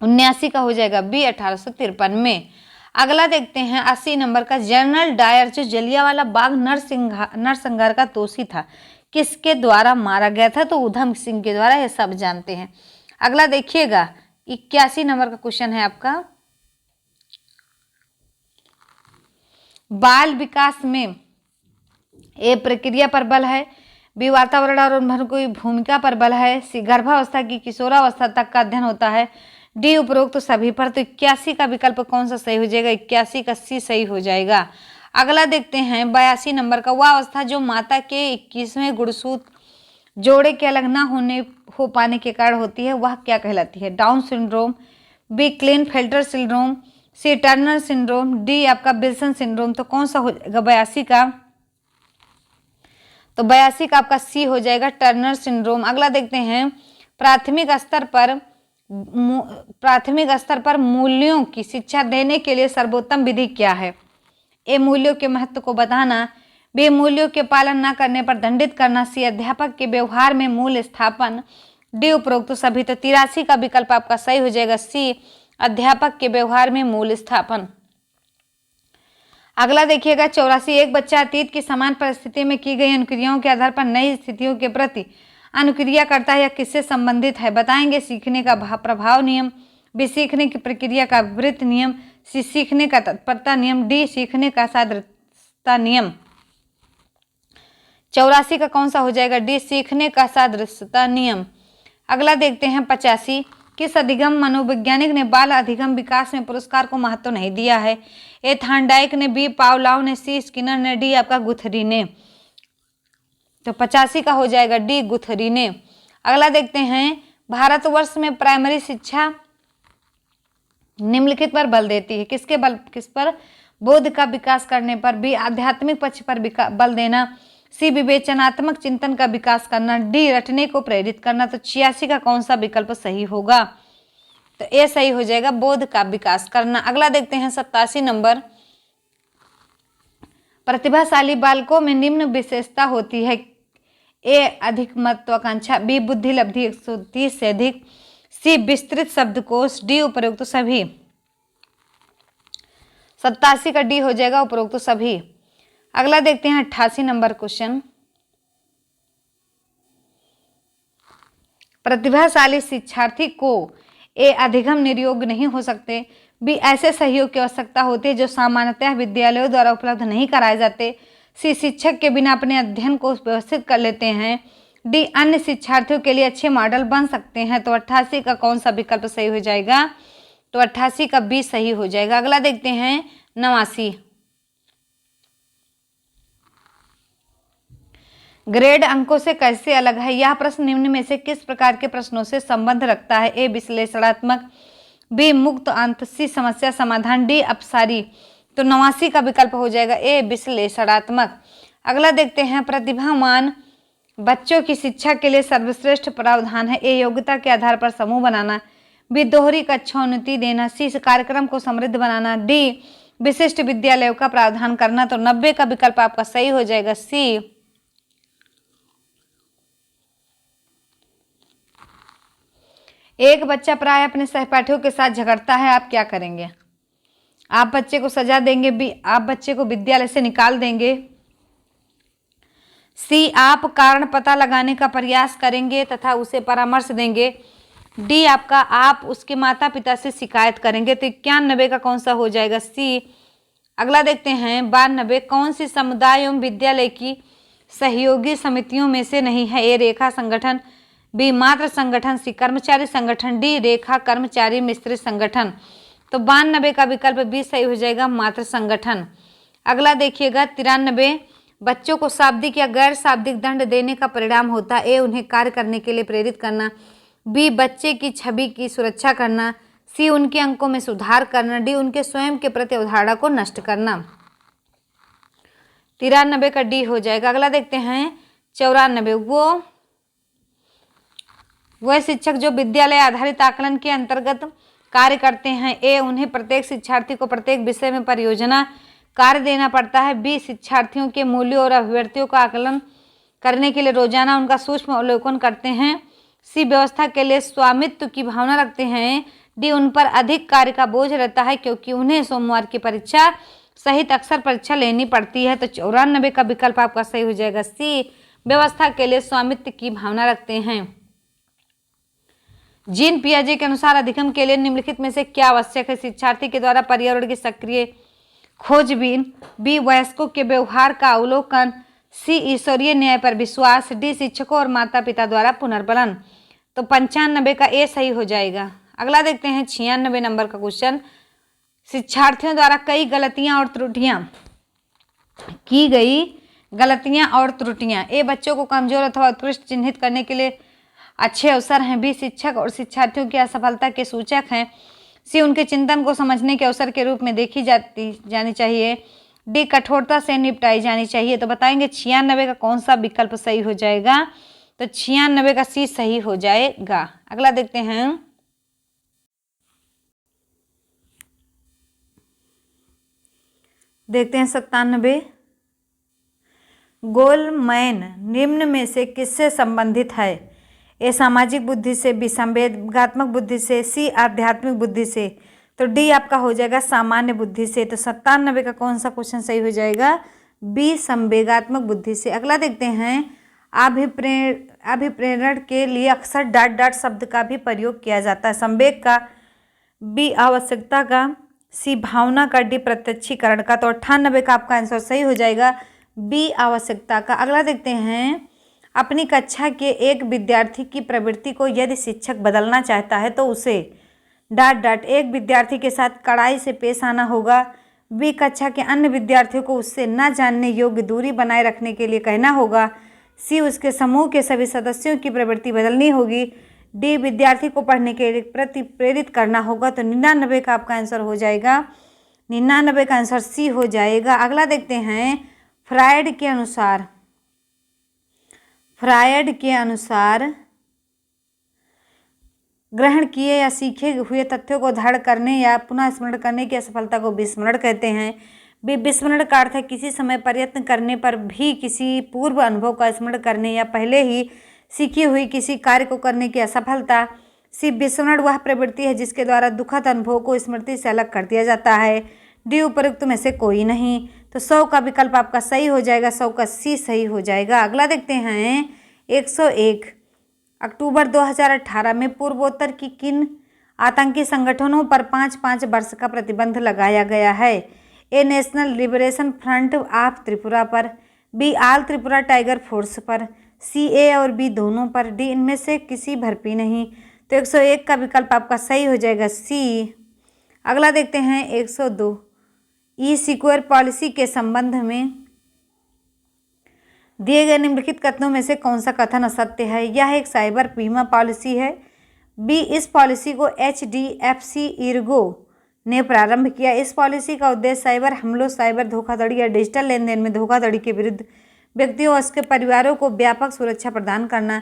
79 का हो जाएगा बी 1853 में। अगला देखते हैं 80 नंबर का। जनरल डायर जो जलियांवाला बाग नरसंहार का दोषी था, किसके द्वारा मारा गया था? तो उधम सिंह के द्वारा, ये सब जानते हैं। अगला देखिएगा 81 नंबर का क्वेश्चन है आपका। बाल विकास में ए प्रक्रिया पर बल है, बी वातावरण और उन्मुख की भूमिका पर बल है, सी गर्भावस्था की किशोरावस्था तक का अध्ययन होता है, डी उपरोक्त सभी पर। तो 81 का विकल्प कौन सा सही हो जाएगा? 81 का सी सही हो जाएगा। अगला देखते हैं 82 नंबर का। वह अवस्था जो माता के 21वें गुणसूत्र जोड़े के अलग ना हो पाने के कारण होती है, वह क्या कहलाती है? डाउन सिंड्रोम, बी क्लिनफेल्टर सिंड्रोम, सी टर्नर सिंड्रोम, डी आपका विल्सन सिंड्रोम। तो कौन सा हो जाएगा 82 का? तो 82 का आपका सी हो जाएगा टर्नर सिंड्रोम। अगला देखते हैं प्राथमिक स्तर पर मूल्यों की शिक्षा देने के लिए सर्वोत्तम विधि क्या है? ए मूल्यों के महत्व को बताना, बी मूल्यों के पालन न करने पर दंडित करना, सी अध्यापक के व्यवहार में मूल्य स्थापन, डी उपरोक्त सभी। तो 83 का विकल्प आपका सही हो जाएगा सी अध्यापक के व्यवहार में मूल्य स्थापन। अगला देखिएगा 84। एक बच्चा अतीत की समान परिस्थिति में की गई अनुक्रियाओं के आधार पर नई स्थितियों के प्रति अनुक्रिया करता है, या किससे संबंधित है? बताएंगे सीखने का प्रभाव नियम, बी सीखने की प्रक्रिया का विपरीत नियम, सी सीखने का तत्परता नियम, डी सीखने का सादृश्यता नियम। 84 का कौन सा हो जाएगा? डी सीखने का सादृश्यता नियम। अगला देखते हैं 85। किस अधिगम मनोवैज्ञानिक ने बाल अधिगम विकास में पुरस्कार को महत्व नहीं दिया है? ए थार्नडाइक ने, बी पावलाव ने, सी स्किनर ने, डी आपका गुथरी ने। तो 85 का हो जाएगा डी गुथरी ने। अगला देखते हैं भारतवर्ष में प्राइमरी शिक्षा निम्नलिखित पर बल देती है? किस पर? बोध का विकास करने पर, बी आध्यात्मिक पक्ष पर बल देना, सी विवेचनात्मक चिंतन का विकास करना, डी रटने को प्रेरित करना। तो 86 का कौन सा विकल्प सही होगा? तो ए सही हो जाएगा, बोध का विकास करना। अगला देखते हैं 87 नंबर। प्रतिभाशाली बालकों में निम्न विशेषता होती है। ए अधिक महत्वाकांक्षा, बी बुद्धि लब्धि 130 से अधिक, सी विस्तृत शब्दकोश, डी उपरोक्त सभी। 87 का डी हो जाएगा, उपरोक्त सभी। अगला देखते हैं 88 नंबर क्वेश्चन। प्रतिभाशाली शिक्षार्थी को ए अधिगम निर्योग्य नहीं हो सकते, बी ऐसे सहयोग की आवश्यकता होती है जो सामान्यतः विद्यालयों द्वारा उपलब्ध नहीं कराए जाते, सी शिक्षक के बिना अपने अध्ययन को व्यवस्थित कर लेते हैं, डी अन्य शिक्षार्थियों के लिए अच्छे मॉडल बन सकते हैं। तो 88 का कौन सा विकल्प सही हो जाएगा? तो 88 का बी सही हो जाएगा। अगला देखते हैं 89। ग्रेड अंकों से कैसे अलग है? यह प्रश्न निम्न में से किस प्रकार के प्रश्नों से संबंध रखता है? ए विश्लेषणात्मक, बी मुक्त अंत, सी समस्या समाधान, डी अपसारी। तो 89 का विकल्प हो जाएगा ए विश्लेषणात्मक। अगला देखते हैं प्रतिभावान बच्चों की शिक्षा के लिए सर्वश्रेष्ठ प्रावधान है। ए योग्यता के आधार पर समूह बनाना, बी दोहरी कक्षोन्नति देना, सी कार्यक्रम को समृद्ध बनाना, डी विशिष्ट विद्यालयों का प्रावधान करना। तो 90 का विकल्प आपका सही हो जाएगा, सी। एक बच्चा प्राय अपने सहपाठियों के साथ झगड़ता है, आप क्या करेंगे? आप बच्चे को सजा देंगे, बी आप बच्चे को विद्यालय से निकाल देंगे, सी आप कारण पता लगाने का प्रयास करेंगे तथा उसे परामर्श देंगे, डी आपका आप उसके माता पिता से शिकायत करेंगे। तो 91 का कौन सा हो जाएगा? सी। अगला देखते हैं 92। कौन सी समुदाय एवं विद्यालय की सहयोगी समितियों में से नहीं है? ए रेखा संगठन, बी मात्र संगठन, सी कर्मचारी संगठन, डी रेखा कर्मचारी मिश्रित संगठन। तो 92 का विकल्प बी सही हो जाएगा, मात्र संगठन। अगला देखिएगा 93। बच्चों को शाब्दिक या गैर शाब्दिक दंड देने का परिणाम होता है। ए उन्हें कार्य करने के लिए प्रेरित करना, बी बच्चे की छवि की सुरक्षा करना, सी उनके अंकों में सुधार करना, डी उनके स्वयं के प्रति अवधारणा को नष्ट करना। 93 का डी हो जाएगा। अगला देखते हैं 94। वह शिक्षक जो विद्यालय आधारित आकलन के अंतर्गत कार्य करते हैं। ए उन्हें प्रत्येक शिक्षार्थी को प्रत्येक विषय में परियोजना कार्य देना पड़ता है, बी शिक्षार्थियों के मूल्यों और अभिव्यक्तियों का आकलन करने के लिए रोजाना उनका सूक्ष्म अवलोकन करते हैं, सी व्यवस्था के लिए स्वामित्व की भावना रखते हैं, डी उन पर अधिक कार्य का बोझ रहता है क्योंकि उन्हें सोमवार की परीक्षा सहित अक्सर परीक्षा लेनी पड़ती है। तो 94 का विकल्प आपका सही हो जाएगा, सी व्यवस्था के लिए स्वामित्व की भावना रखते हैं। जीन पियाजे के अनुसार अधिगम के लिए निम्नलिखित में से क्या आवश्यक है? शिक्षार्थी के द्वारा पर्यावरण की सक्रिय खोजबीन, बी वयस्कों के व्यवहार का अवलोकन, सी ईश्वरीय न्याय पर विश्वास, डी शिक्षकों और माता पिता द्वारा पुनर्बलन। तो 95 का ए सही हो जाएगा। अगला देखते हैं 96 नंबर का क्वेश्चन। शिक्षार्थियों द्वारा कई गलतियां और त्रुटियां की गई, गलतियां और त्रुटियां। ए बच्चों को कमजोर अथवा उत्कृष्ट चिन्हित करने के लिए अच्छे अवसर हैं, बी शिक्षक और शिक्षार्थियों की असफलता के सूचक हैं, सी उनके चिंतन को समझने के अवसर के रूप में देखी जानी चाहिए, डी कठोरता से निपटाई जानी चाहिए। तो बताएंगे 96 का कौन सा विकल्प सही हो जाएगा? तो 96 का सी सही हो जाएगा। अगला देखते हैं 97। गोलमैन निम्न में से किससे संबंधित है? ए सामाजिक बुद्धि से, बी संवेदनात्मक बुद्धि से, सी आध्यात्मिक बुद्धि से। तो डी आपका हो जाएगा सामान्य बुद्धि से। तो 97 का कौन सा क्वेश्चन सही हो जाएगा? बी संवेगात्मक बुद्धि से। अगला देखते हैं अभिप्रेरण के लिए अक्सर डॉट डॉट शब्द का भी प्रयोग किया जाता है। संवेग का, बी आवश्यकता का, सी भावना का, डी प्रत्यक्षीकरण का। तो 98 का आपका आंसर सही हो जाएगा, बी आवश्यकता का। अगला देखते हैं अपनी कक्षा के एक विद्यार्थी की प्रवृत्ति को यदि शिक्षक बदलना चाहता है तो उसे डॉट डॉट एक विद्यार्थी के साथ कड़ाई से पेश आना होगा, बी कक्षा के अन्य विद्यार्थियों को उससे न जानने योग्य दूरी बनाए रखने के लिए कहना होगा, सी उसके समूह के सभी सदस्यों की प्रवृत्ति बदलनी होगी, डी विद्यार्थी को पढ़ने के प्रति प्रेरित करना होगा। तो 99 का आपका आंसर हो जाएगा, 99 का आंसर सी हो जाएगा। अगला देखते हैं फ्रायड के अनुसार फ्रायड के अनुसार ग्रहण किए या सीखे हुए तथ्यों को धारण करने या पुनः स्मरण करने की असफलता को विस्मरण कहते हैं। विस्मरण का अर्थ है किसी समय प्रयत्न करने पर भी किसी पूर्व अनुभव का स्मरण करने या पहले ही सीखी हुई किसी कार्य को करने की असफलता। विस्मरण वह प्रवृत्ति है जिसके द्वारा दुखद अनुभव को स्मृति से अलग कर दिया जाता है। डी उपरोक्त में से कोई नहीं, तो 100 का विकल्प आपका सही हो जाएगा, 100 का सी सही हो जाएगा। अगला देखते हैं 101। अक्टूबर 2018 में पूर्वोत्तर की किन आतंकी संगठनों पर 5-5 वर्ष का प्रतिबंध लगाया गया है? A national liberation front of Tripura पर, B all Tripura tiger force पर, सी ए और बी दोनों पर, डी इनमें से किसी भर नहीं। तो 101 का विकल्प आपका सही हो जाएगा, सी। अगला देखते हैं 102। ई सिक्योर पॉलिसी के संबंध में दिए गए निम्नलिखित कथनों में से कौन सा कथन असत्य है? यह एक साइबर बीमा पॉलिसी है। बी, इस पॉलिसी को HDFC इर्गो ने प्रारंभ किया। इस पॉलिसी का उद्देश्य साइबर हमलों, साइबर धोखाधड़ी या डिजिटल लेन देन में धोखाधड़ी के विरुद्ध व्यक्तियों और उसके परिवारों को व्यापक सुरक्षा प्रदान करना।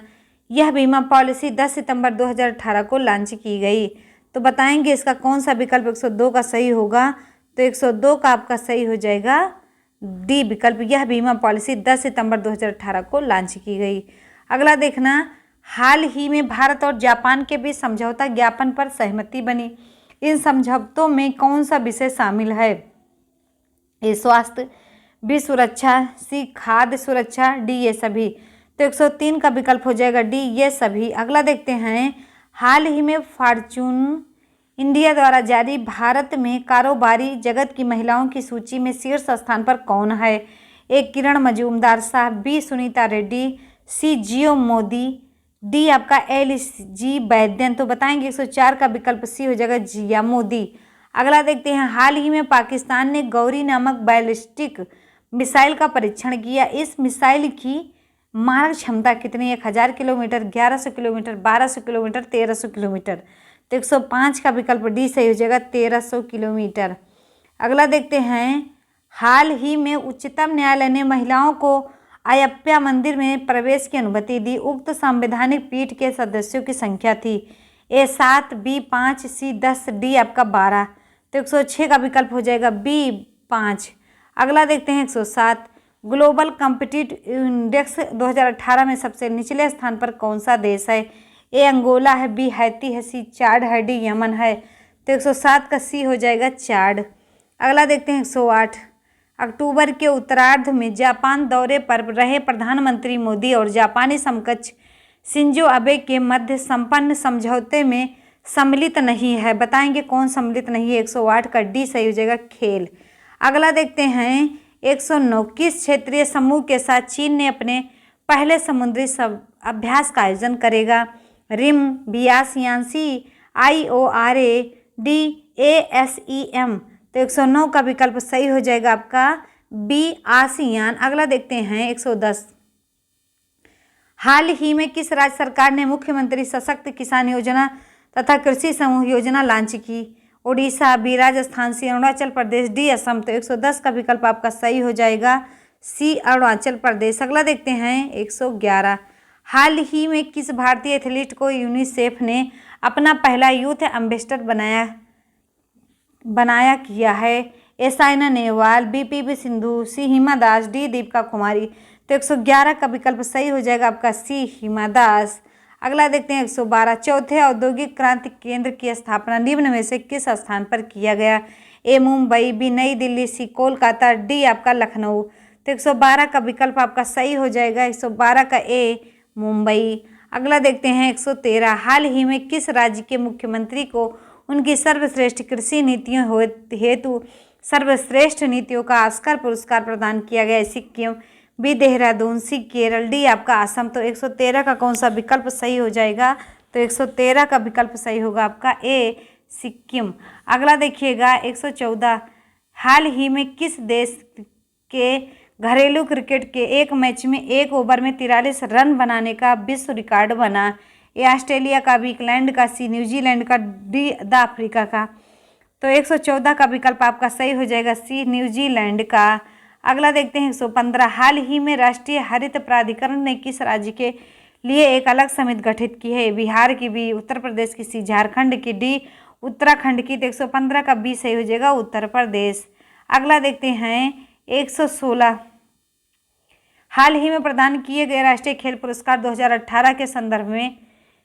यह बीमा पॉलिसी 10 सितंबर 2018 को लॉन्च की गई। तो बताएंगे इसका कौन सा विकल्प 102 का सही होगा? तो 102 का आपका सही हो जाएगा डी विकल्प। यह बीमा पॉलिसी 10 सितंबर 2018 को लॉन्च की गई। अगला देखना, हाल ही में भारत और जापान के बीच समझौता ज्ञापन पर सहमति बनी। इन समझौतों में कौन सा विषय शामिल है? ए स्वास्थ्य, बी सुरक्षा, सी खाद्य सुरक्षा, डी ये सभी। तो 103 का विकल्प हो जाएगा डी ये सभी। अगला देखते हैं, हाल ही में फॉर्च्यून इंडिया द्वारा जारी भारत में कारोबारी जगत की महिलाओं की सूची में शीर्ष स्थान पर कौन है? ए किरण मजूमदार साहब, बी सुनीता रेड्डी, सी जियो मोदी, डी आपका LG वैद्यन। तो बताएंगे 104 का विकल्प सी हो जाएगा, जिया मोदी। अगला देखते हैं, हाल ही में पाकिस्तान ने गौरी नामक बैलिस्टिक मिसाइल का परीक्षण किया। इस मिसाइल की मारक क्षमता कितनी? 1000 किलोमीटर, 1100 किलोमीटर, 1200 किलोमीटर, 1300 किलोमीटर। तो 105 का विकल्प डी सही हो जाएगा, 1300 किलोमीटर। अगला देखते हैं, हाल ही में उच्चतम न्यायालय ने महिलाओं को अयप्या मंदिर में प्रवेश की अनुमति दी। उक्त संवैधानिक पीठ के सदस्यों की संख्या थी। ए 7, बी 5, सी 10, डी आपका 12। तो 106 का विकल्प हो जाएगा बी 5। अगला देखते हैं 107। ग्लोबल कॉम्पिटिटिव इंडेक्स 2018 में सबसे निचले स्थान पर कौन सा देश है? ए अंगोला है, बी हैती है, सी चाड है, डी यमन है। तो 107 का सी हो जाएगा चाड। अगला देखते हैं 108। अक्टूबर के उत्तरार्ध में जापान दौरे पर रहे प्रधानमंत्री मोदी और जापानी समकक्ष शिंजो अबे के मध्य संपन्न समझौते में सम्मिलित नहीं है। बताएंगे कौन सम्मिलित नहीं है? 108 का डी सही हो जाएगा, खेल। अगला देखते हैं 109। किस क्षेत्रीय समूह के साथ चीन ने अपने पहले समुद्री अभ्यास का आयोजन करेगा? रिम, बी आसियान, सी IORA, डी ASEM। तो 109 का विकल्प सही हो जाएगा आपका बी आसियान। अगला देखते हैं 110। हाल ही में किस राज्य सरकार ने मुख्यमंत्री सशक्त किसान योजना तथा कृषि समूह योजना लॉन्च की? उड़ीसा, बी राजस्थान, सी अरुणाचल प्रदेश, डी असम। तो 110 का विकल्प आपका सही हो जाएगा, सी अरुणाचल प्रदेश। अगला देखते हैं 111। हाल ही में किस भारतीय एथलीट को यूनिसेफ ने अपना पहला यूथ एम्बेसडर बनाया किया है? ए साइना नेहवाल, बी PV सिंधु, सी हिमा दास, डी दीपिका कुमारी। तो 111 का विकल्प सही हो जाएगा आपका सी हिमा दास। अगला देखते हैं 112। चौथे औद्योगिक क्रांति केंद्र की स्थापना निम्न में से किस स्थान पर किया गया? ए मुंबई, बी नई दिल्ली, सी कोलकाता, डी आपका लखनऊ। तो 112 का विकल्प आपका सही हो जाएगा, 112 का ए मुंबई। अगला देखते हैं 113। हाल ही में किस राज्य के मुख्यमंत्री को उनकी सर्वश्रेष्ठ कृषि नीतियों हेतु सर्वश्रेष्ठ नीतियों का ऑस्कर पुरस्कार प्रदान किया गया? सिक्किम, बी देहरादून, सी केरल, डी आपका असम। तो 113 का कौन सा विकल्प सही हो जाएगा? तो 113 का विकल्प सही होगा आपका ए सिक्किम। अगला देखिएगा 114। हाल ही में किस देश के घरेलू क्रिकेट के एक मैच में एक ओवर में 43 रन बनाने का विश्व रिकॉर्ड बना? ए ऑस्ट्रेलिया का, बी इंग्लैंड का, सी न्यूजीलैंड का, डी द अफ्रीका का। तो 114 का विकल्प आपका सही हो जाएगा, सी न्यूजीलैंड का। अगला देखते हैं 115, हाल ही में राष्ट्रीय हरित प्राधिकरण ने किस राज्य के लिए एक अलग समिति गठित की है? बिहार की, बी उत्तर प्रदेश की, सी झारखंड की, डी उत्तराखंड की। तो 115 का बी सही हो जाएगा, उत्तर प्रदेश। अगला देखते हैं 116, हाल ही में प्रदान किए गए राष्ट्रीय खेल पुरस्कार 2018 के संदर्भ में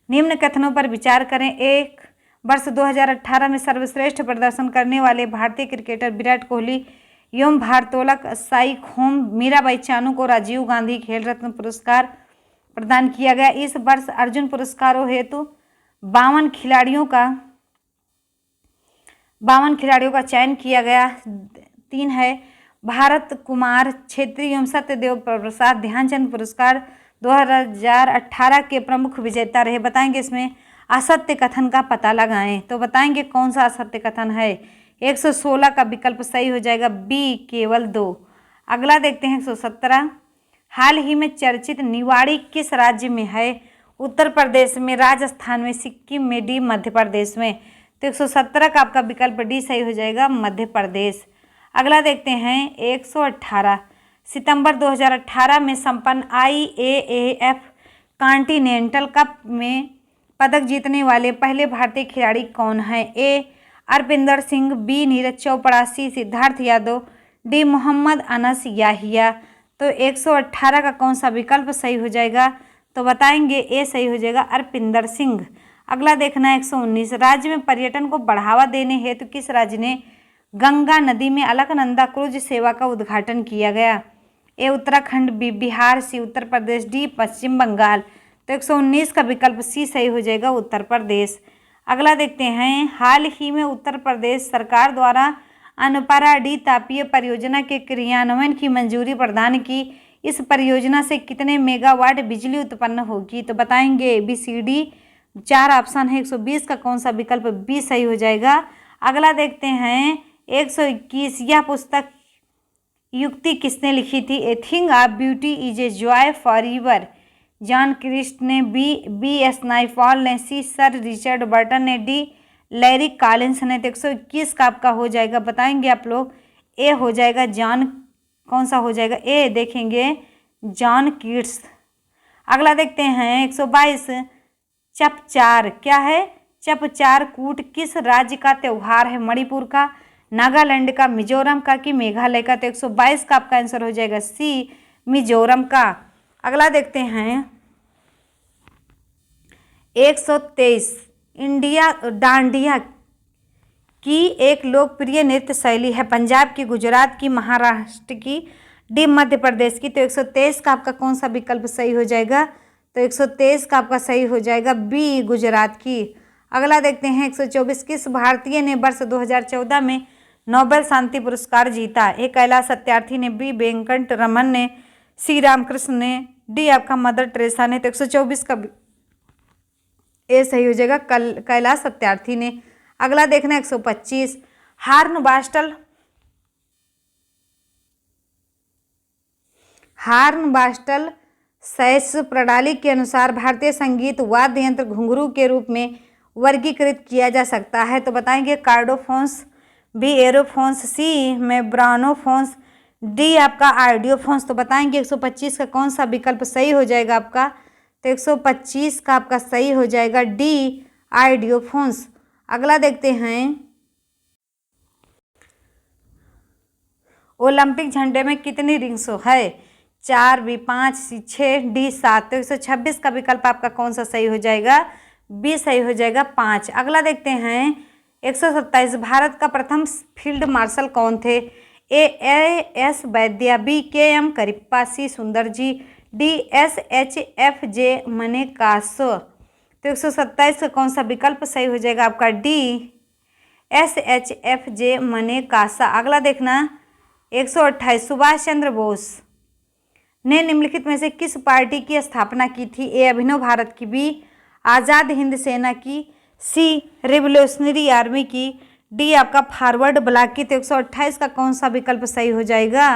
निम्न कथनों पर विचार करें। एक, वर्ष 2018 में सर्वश्रेष्ठ प्रदर्शन करने वाले भारतीय क्रिकेटर विराट कोहली एवं भारोत्तोलक साई खोम मीराबाई चानू को राजीव गांधी खेल रत्न पुरस्कार प्रदान किया गया। इस वर्ष अर्जुन पुरस्कारों हेतु 52 खिलाड़ियों का चयन किया गया। 3 है, भारत कुमार छेत्री एवं सत्यदेव प्रसाद ध्यानचंद पुरस्कार 2018 के प्रमुख विजेता रहे। बताएंगे इसमें असत्य कथन का पता लगाएं। तो बताएंगे कौन सा असत्य कथन है? 116 का विकल्प सही हो जाएगा, बी केवल 2। अगला देखते हैं 117, हाल ही में चर्चित निवाड़ी किस राज्य में है? उत्तर प्रदेश में, राजस्थान में, सिक्किम में, डी मध्य प्रदेश में। तो 117 का आपका विकल्प डी सही हो जाएगा, मध्य प्रदेश। अगला देखते हैं 118, सितंबर 2018 में संपन्न IAAF कॉन्टिनेंटल कप में पदक जीतने वाले पहले भारतीय खिलाड़ी कौन हैं? ए अरपिंदर सिंह, बी नीरज चोपड़ा, सी सिद्धार्थ यादव, डी मोहम्मद अनस याहिया। तो 118 का कौन सा विकल्प सही हो जाएगा? तो बताएंगे ए सही हो जाएगा, अरपिंदर सिंह। अगला देखना है 119, राज्य में पर्यटन को बढ़ावा देने हेतु किस राज्य ने गंगा नदी में अलकनंदा क्रूज सेवा का उद्घाटन किया गया? ए उत्तराखंड, बी बिहार, सी उत्तर प्रदेश, डी पश्चिम बंगाल। तो 119 का विकल्प सी सही हो जाएगा, उत्तर प्रदेश। अगला देखते हैं, हाल ही में उत्तर प्रदेश सरकार द्वारा अनपरा डी तापीय परियोजना के क्रियान्वयन की मंजूरी प्रदान की। इस परियोजना से कितने मेगावाट बिजली उत्पन्न होगी? तो बताएंगे ABCD, 4 ऑप्शन है। 120 का कौन सा विकल्प बी सही हो जाएगा? अगला देखते हैं 121, यह पुस्तक युक्ति किसने लिखी थी? A thing of beauty is a joy for ever, John Keats ने, B.S. नाइपॉल ने, सी सर रिचर्ड बर्टन ने, डी लैरी कॉलिंस ने। तो 121 का आपका हो जाएगा, बताएंगे आप लोग, ए हो जाएगा जॉन, कौन सा हो जाएगा? ए देखेंगे, जॉन कीट्स। अगला देखते हैं 122, चपचार क्या है? चपचार कूट किस राज्य का त्यौहार है? मणिपुर का, नागालैंड का, मिजोरम का, कि मेघालय का? तो 122 का आपका आंसर हो जाएगा सी, मिजोरम का। अगला देखते हैं 123, इंडिया डांडिया की एक लोकप्रिय नृत्य शैली है? पंजाब की, गुजरात की, महाराष्ट्र की, डी मध्य प्रदेश की। तो 123 का आपका कौन सा विकल्प सही हो जाएगा? तो 123 का आपका सही हो जाएगा, बी गुजरात की। अगला देखते हैं 124, किस भारतीय ने वर्ष 2014 में नोबेल शांति पुरस्कार जीता? ए कैलाश सत्यार्थी ने, बी वेंकट रमन ने, सी रामकृष्ण ने, डी आपका मदर टेरेसा ने। तो 124 का ए सही हो जाएगा, कैलाश सत्यार्थी ने। अगला देखना 125, हार्न-बास्टल सैस प्रणाली के अनुसार भारतीय संगीत वाद्य यंत्र घुंघरू के रूप में वर्गीकृत किया जा सकता है। तो बताएंगे कार्डोफोन्स, बी एरोफोन्स, सी मेब्रानोफोन्स, डी आपका आर्डियोफोन्स। तो बताएंगे 125 का कौन सा विकल्प सही हो जाएगा आपका? तो 125 का आपका सही हो जाएगा, डी आर्डियोफोन्स। अगला देखते हैं, ओलंपिक झंडे में कितनी रिंग्स है? 4, बी 5, सी 6, डी 7। तो 126 का विकल्प आपका कौन सा सही हो जाएगा? बी सही हो जाएगा, 5। अगला देखते हैं 127, भारत का प्रथम फील्ड मार्शल कौन थे? एस वैद्या, बी KM करिप्पा, सी सुंदर जी, डी SHFJ मनेकासो। तो 127 का कौन सा विकल्प सही हो जाएगा आपका? D SHFJ मनेकासा। अगला देखना 128, सुभाष चंद्र बोस ने निम्नलिखित में से किस पार्टी की स्थापना की थी? ए अभिनव भारत की, बी आज़ाद हिंद सेना की, सी रिवोल्यूशनरी आर्मी की, डी आपका फॉरवर्ड ब्लॉक की। तो 128 का कौन सा विकल्प सही हो जाएगा?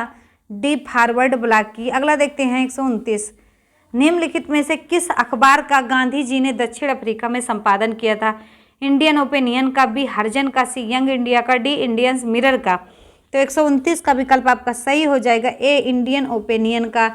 डी फॉरवर्ड ब्लॉक की। अगला देखते हैं 129, निम्नलिखित में से किस अखबार का गांधी जी ने दक्षिण अफ्रीका में संपादन किया था? इंडियन ओपिनियन का, बी हरिजन का, सी यंग इंडिया का, डी इंडियन मिरर का। तो 129 का विकल्प आपका सही हो जाएगा ए इंडियन ओपिनियन का।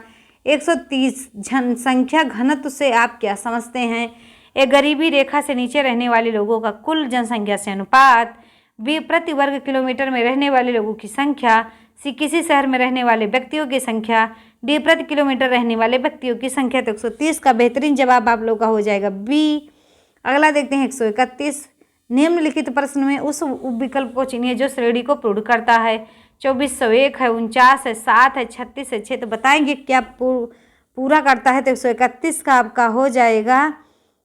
130 जनसंख्या घनत्व से आप क्या समझते हैं? ए गरीबी रेखा से नीचे रहने वाले लोगों का कुल जनसंख्या से अनुपात, बी प्रति वर्ग किलोमीटर में रहने वाले लोगों की संख्या, सी किसी शहर में रहने वाले व्यक्तियों की संख्या, डी प्रति किलोमीटर रहने वाले व्यक्तियों की संख्या। तो 130 का बेहतरीन जवाब आप लोग का हो जाएगा बी। अगला देखते हैं 131। निम्नलिखित प्रश्न में उस विकल्प को चुनिए जो श्रेणी को पूर्ण करता है। 2401 है, 49 है, 7 है, 36 है, 6। तो बताएंगे क्या पूरा करता है? तो 131 का आपका हो जाएगा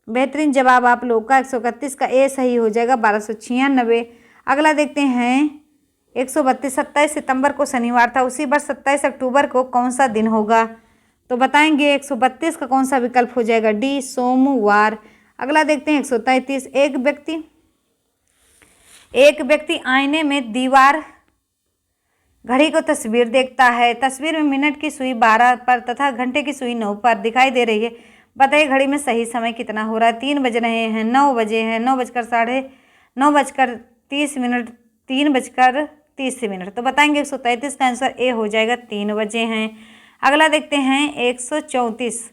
बेहतरीन जवाब आप लोग का 131 का ए सही हो जाएगा 1296। अगला देखते हैं 132। 27 सितंबर को शनिवार था, उसी वर्ष 27 अक्टूबर को कौन सा दिन होगा? तो बताएंगे 132 का कौन सा विकल्प हो जाएगा? डी सोमवार। अगला देखते हैं 133। एक व्यक्ति आईने में दीवार घड़ी को तस्वीर देखता है। तस्वीर में मिनट की सुई 12 पर तथा घंटे की सुई 9 पर दिखाई दे रही है। बताइए घड़ी में सही समय कितना हो रहा है? 3 बज रहे हैं, 9 बजे हैं, 9:30, 3:30। तो बताएंगे 133 का आंसर ए हो जाएगा 3 बजे हैं। अगला देखते हैं 134।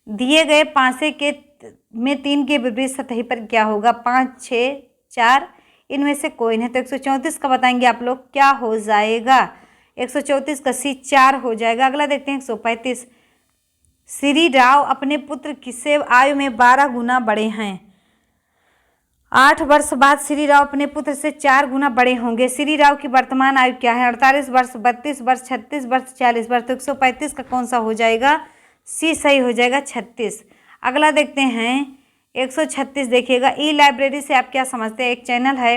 दिए गए पासे के में 3 के विपरीत सतही पर क्या होगा? 5, 6, 4 इनमें से कोई नहीं। तो 134 का बताएंगे आप लोग क्या हो जाएगा? 134 का सी 4 हो जाएगा। अगला देखते हैं 135। श्री राव अपने पुत्र से आयु में 12 गुना बड़े हैं। 8 वर्ष बाद श्री राव अपने पुत्र से 4 गुना बड़े होंगे। श्री राव की वर्तमान आयु क्या है? 48 वर्ष, 32 वर्ष, 36 वर्ष, 40 वर्ष। तो 135 का कौन सा हो जाएगा? सी सही हो जाएगा 36। अगला देखते हैं 136। देखिएगा ई लाइब्रेरी से आप क्या समझते हैं? एक चैनल है,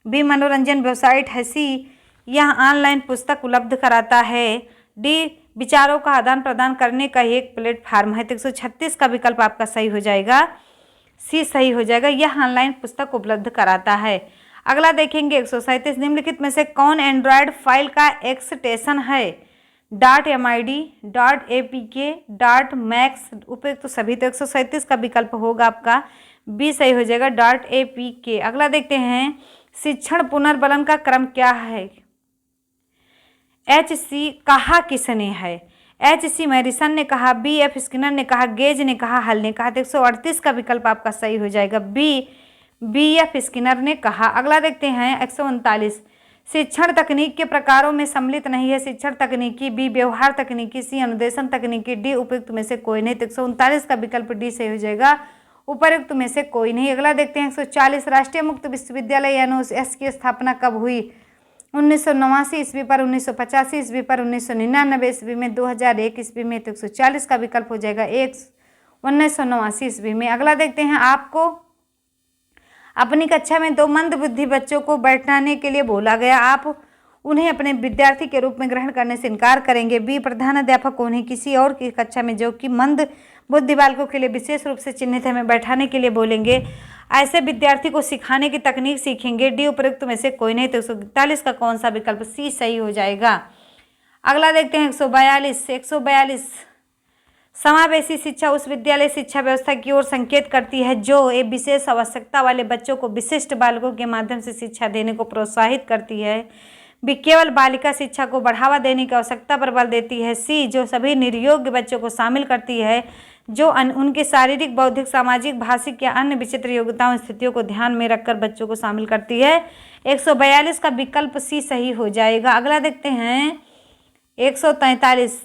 बी मनोरंजन वेबसाइट है, सी यह ऑनलाइन पुस्तक उपलब्ध कराता है, डी विचारों का आदान प्रदान करने का एक प्लेटफार्म है। तो 136 का विकल्प आपका सही हो जाएगा, सी सही हो जाएगा, यह ऑनलाइन पुस्तक उपलब्ध कराता है। अगला देखेंगे 137। निम्नलिखित में से कौन एंड्रॉयड फाइल का एक्सटेंशन है? .mid, .apk, .max उपयुक्त तो सभी। तो 137 का विकल्प होगा आपका बी सही हो जाएगा .apk। अगला देखते हैं शिक्षण पुनर्बलन का क्रम क्या है? HC कहा किसने है? HC मैरिसन ने कहा, BF स्किनर ने कहा, गेज ने कहा, हल ने कहा। तो 138 का विकल्प आपका सही हो जाएगा बी, BF स्किनर ने कहा। अगला देखते हैं 139। शिक्षण तकनीक के प्रकारों में सम्मिलित नहीं है। शिक्षण तकनीकी, बी व्यवहार तकनीकी, सी अनुदेशन तकनीकी, डी उपयुक्त में से कोई नहीं। तो 139 का विकल्प डी सही हो जाएगा, उपयुक्त में से कोई नहीं। अगला देखते हैं 140। राष्ट्रीय मुक्त विश्वविद्यालय एनओएस की स्थापना कब हुई? 1989 ईस्वी पर, 1985 ईस्वी पर, 1999 ईस्वी में, 2001 ईस्वी में। तो 140 का विकल्प हो जाएगा 1989 ईस्वी में। अगला देखते हैं आपको अपनी कक्षा में 2 मंदबुद्धि बच्चों को बैठाने के लिए बोला गया, आप उन्हें अपने विद्यार्थी के रूप में ग्रहण करने से इनकार करेंगे। बी प्रधानाध्यापक उन्हें किसी और की कक्षा में जो कि मंद बुद्धि बालकों के लिए विशेष रूप से चिन्हित है में बैठाने के लिए बोलेंगे, ऐसे विद्यार्थी को सिखाने की तकनीक सीखेंगे। डी उपयुक्त में से कोई नहीं। तो 141 का कौन सा विकल्प? सी सही हो जाएगा। अगला देखते हैं 142। समावेशी शिक्षा उस विद्यालय शिक्षा व्यवस्था की ओर संकेत करती है जो एक विशेष आवश्यकता वाले बच्चों को विशिष्ट बालकों के माध्यम से शिक्षा देने को प्रोत्साहित करती है। बी केवल बालिका शिक्षा को बढ़ावा देने की आवश्यकता पर बल देती है। सी जो सभी निर्योग्य बच्चों को शामिल करती है, जो उनके शारीरिक, बौद्धिक, सामाजिक, भाषिक या अन्य विचित्र योग्यताओं स्थितियों को ध्यान में रखकर बच्चों को शामिल करती है। 142 का विकल्प सी सही हो जाएगा। अगला देखते हैं 143।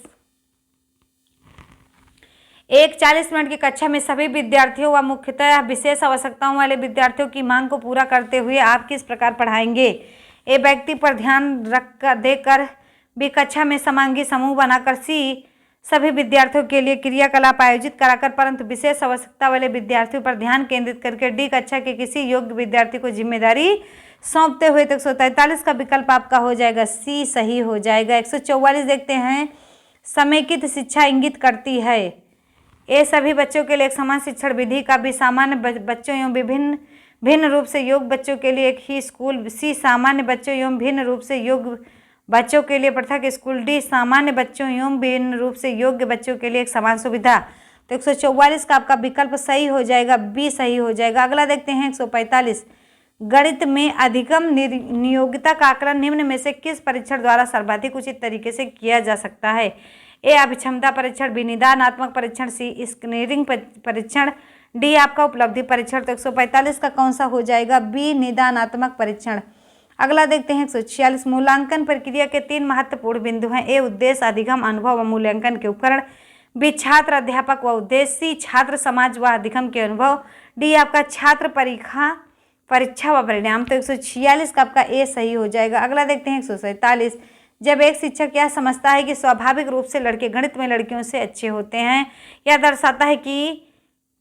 एक 40 मिनट की कक्षा में सभी विद्यार्थियों व मुख्यतः विशेष आवश्यकताओं वाले विद्यार्थियों की मांग को पूरा करते हुए आप किस प्रकार पढ़ाएंगे? ए व्यक्ति पर ध्यान देकर, बी कक्षा में समांगी समूह बनाकर, सी सभी विद्यार्थियों के लिए क्रियाकलाप आयोजित कराकर परंतु विशेष आवश्यकता वाले विद्यार्थियों पर ध्यान केंद्रित करके, डी कक्षा के किसी योग्य विद्यार्थी को जिम्मेदारी सौंपते हुए। तो 143 का विकल्प आपका हो जाएगा, सी सही हो जाएगा। 144 देखते हैं समेकित शिक्षा इंगित करती है। ए सभी बच्चों के लिए एक समान शिक्षण विधि का, भी सामान्य बच्चों एवं भिन्न रूप से योग्य बच्चों के लिए एक ही स्कूल, सी सामान्य बच्चों एवं भिन्न रूप से योग्य बच्चों के लिए पृथक स्कूल, डी सामान्य बच्चों एवं भिन्न रूप से योग्य बच्चों के लिए एक समान सुविधा। तो 144 का आपका विकल्प सही हो जाएगा, बी सही हो जाएगा। अगला देखते हैं 145। गणित में अधिगम नियोगिता का आकलन निम्न में से किस परीक्षण द्वारा सर्वाधिक उचित तरीके से किया जा सकता है? ए अभिक्षमता परीक्षण, बी निदानात्मक परीक्षण, सी स्क्रीनिंग परीक्षण, डी आपका उपलब्धि परीक्षण। तो 145 का कौन सा हो जाएगा? बी निदानात्मक परीक्षण। अगला देखते हैं 146। मूल्यांकन प्रक्रिया के 3 महत्वपूर्ण बिंदु हैं। ए उद्देश्य, अधिगम, अनुभव व मूल्यांकन के उपकरण, बी छात्र अध्यापक व उद्देश्य, सी छात्र समाज व अधिगम के अनुभव, डी आपका छात्र परीक्षा व परिणाम। तो 146 का आपका ए सही हो जाएगा। अगला देखते हैं 147। जब एक शिक्षक यह समझता है कि स्वाभाविक रूप से लड़के गणित में लड़कियों से अच्छे होते हैं, यह दर्शाता है कि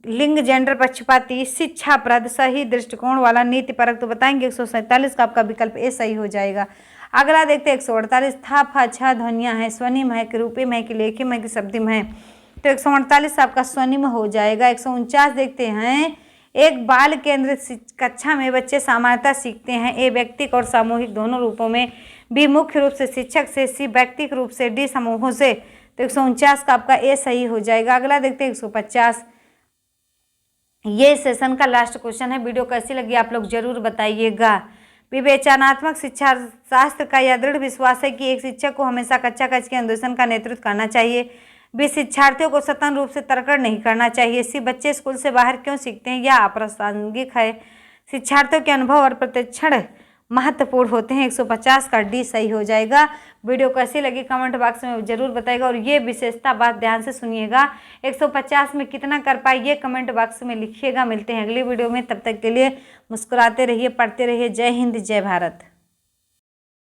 लिंग, जेंडर पक्षपाती, शिक्षाप्रद, सही दृष्टिकोण वाला, नीतिपरक। तो बताएंगे 147 का आपका विकल्प ए सही हो जाएगा। अगला देखते हैं 148। था, फा, छ ध्वनियाँ हैं, स्वनिम है कि रूपिम है कि लेखिम है कि शब्दिम है। तो 148 आपका स्वनिम हो जाएगा। 149 देखते हैं। एक बाल केंद्रित कक्षा में बच्चे सामान्यतः सीखते हैं। ए व्यक्तिक और सामूहिक दोनों रूपों में, बी मुख्य रूप से शिक्षक से, सी व्यक्तिक रूप से, डी समूहों से। तो 149 का आपका ए सही हो जाएगा। अगला देखते हैं 150। ये सेशन का लास्ट क्वेश्चन है। वीडियो कैसी लगी आप लोग जरूर बताइएगा। विवेचनात्मक शिक्षा शास्त्र का यह दृढ़ विश्वास है कि एक शिक्षक को हमेशा कक्षा कक्ष के अन्वेषण का नेतृत्व करना चाहिए। बी शिक्षार्थियों को स्वतंत्र रूप से तर्कण नहीं करना चाहिए। सी बच्चे स्कूल से बाहर क्यों सीखते हैं, यह अप्रासंगिक है। शिक्षार्थियों के अनुभव और प्रतिक्षण महत्वपूर्ण होते हैं। 150 का डी सही हो जाएगा। वीडियो कैसी लगी कमेंट बॉक्स में जरूर बताइएगा और ये विशेषता बात ध्यान से सुनिएगा। 150 में कितना कर पाए ये कमेंट बॉक्स में लिखिएगा। मिलते हैं अगली वीडियो में, तब तक के लिए मुस्कुराते रहिए, पढ़ते रहिए। जय हिंद, जय भारत।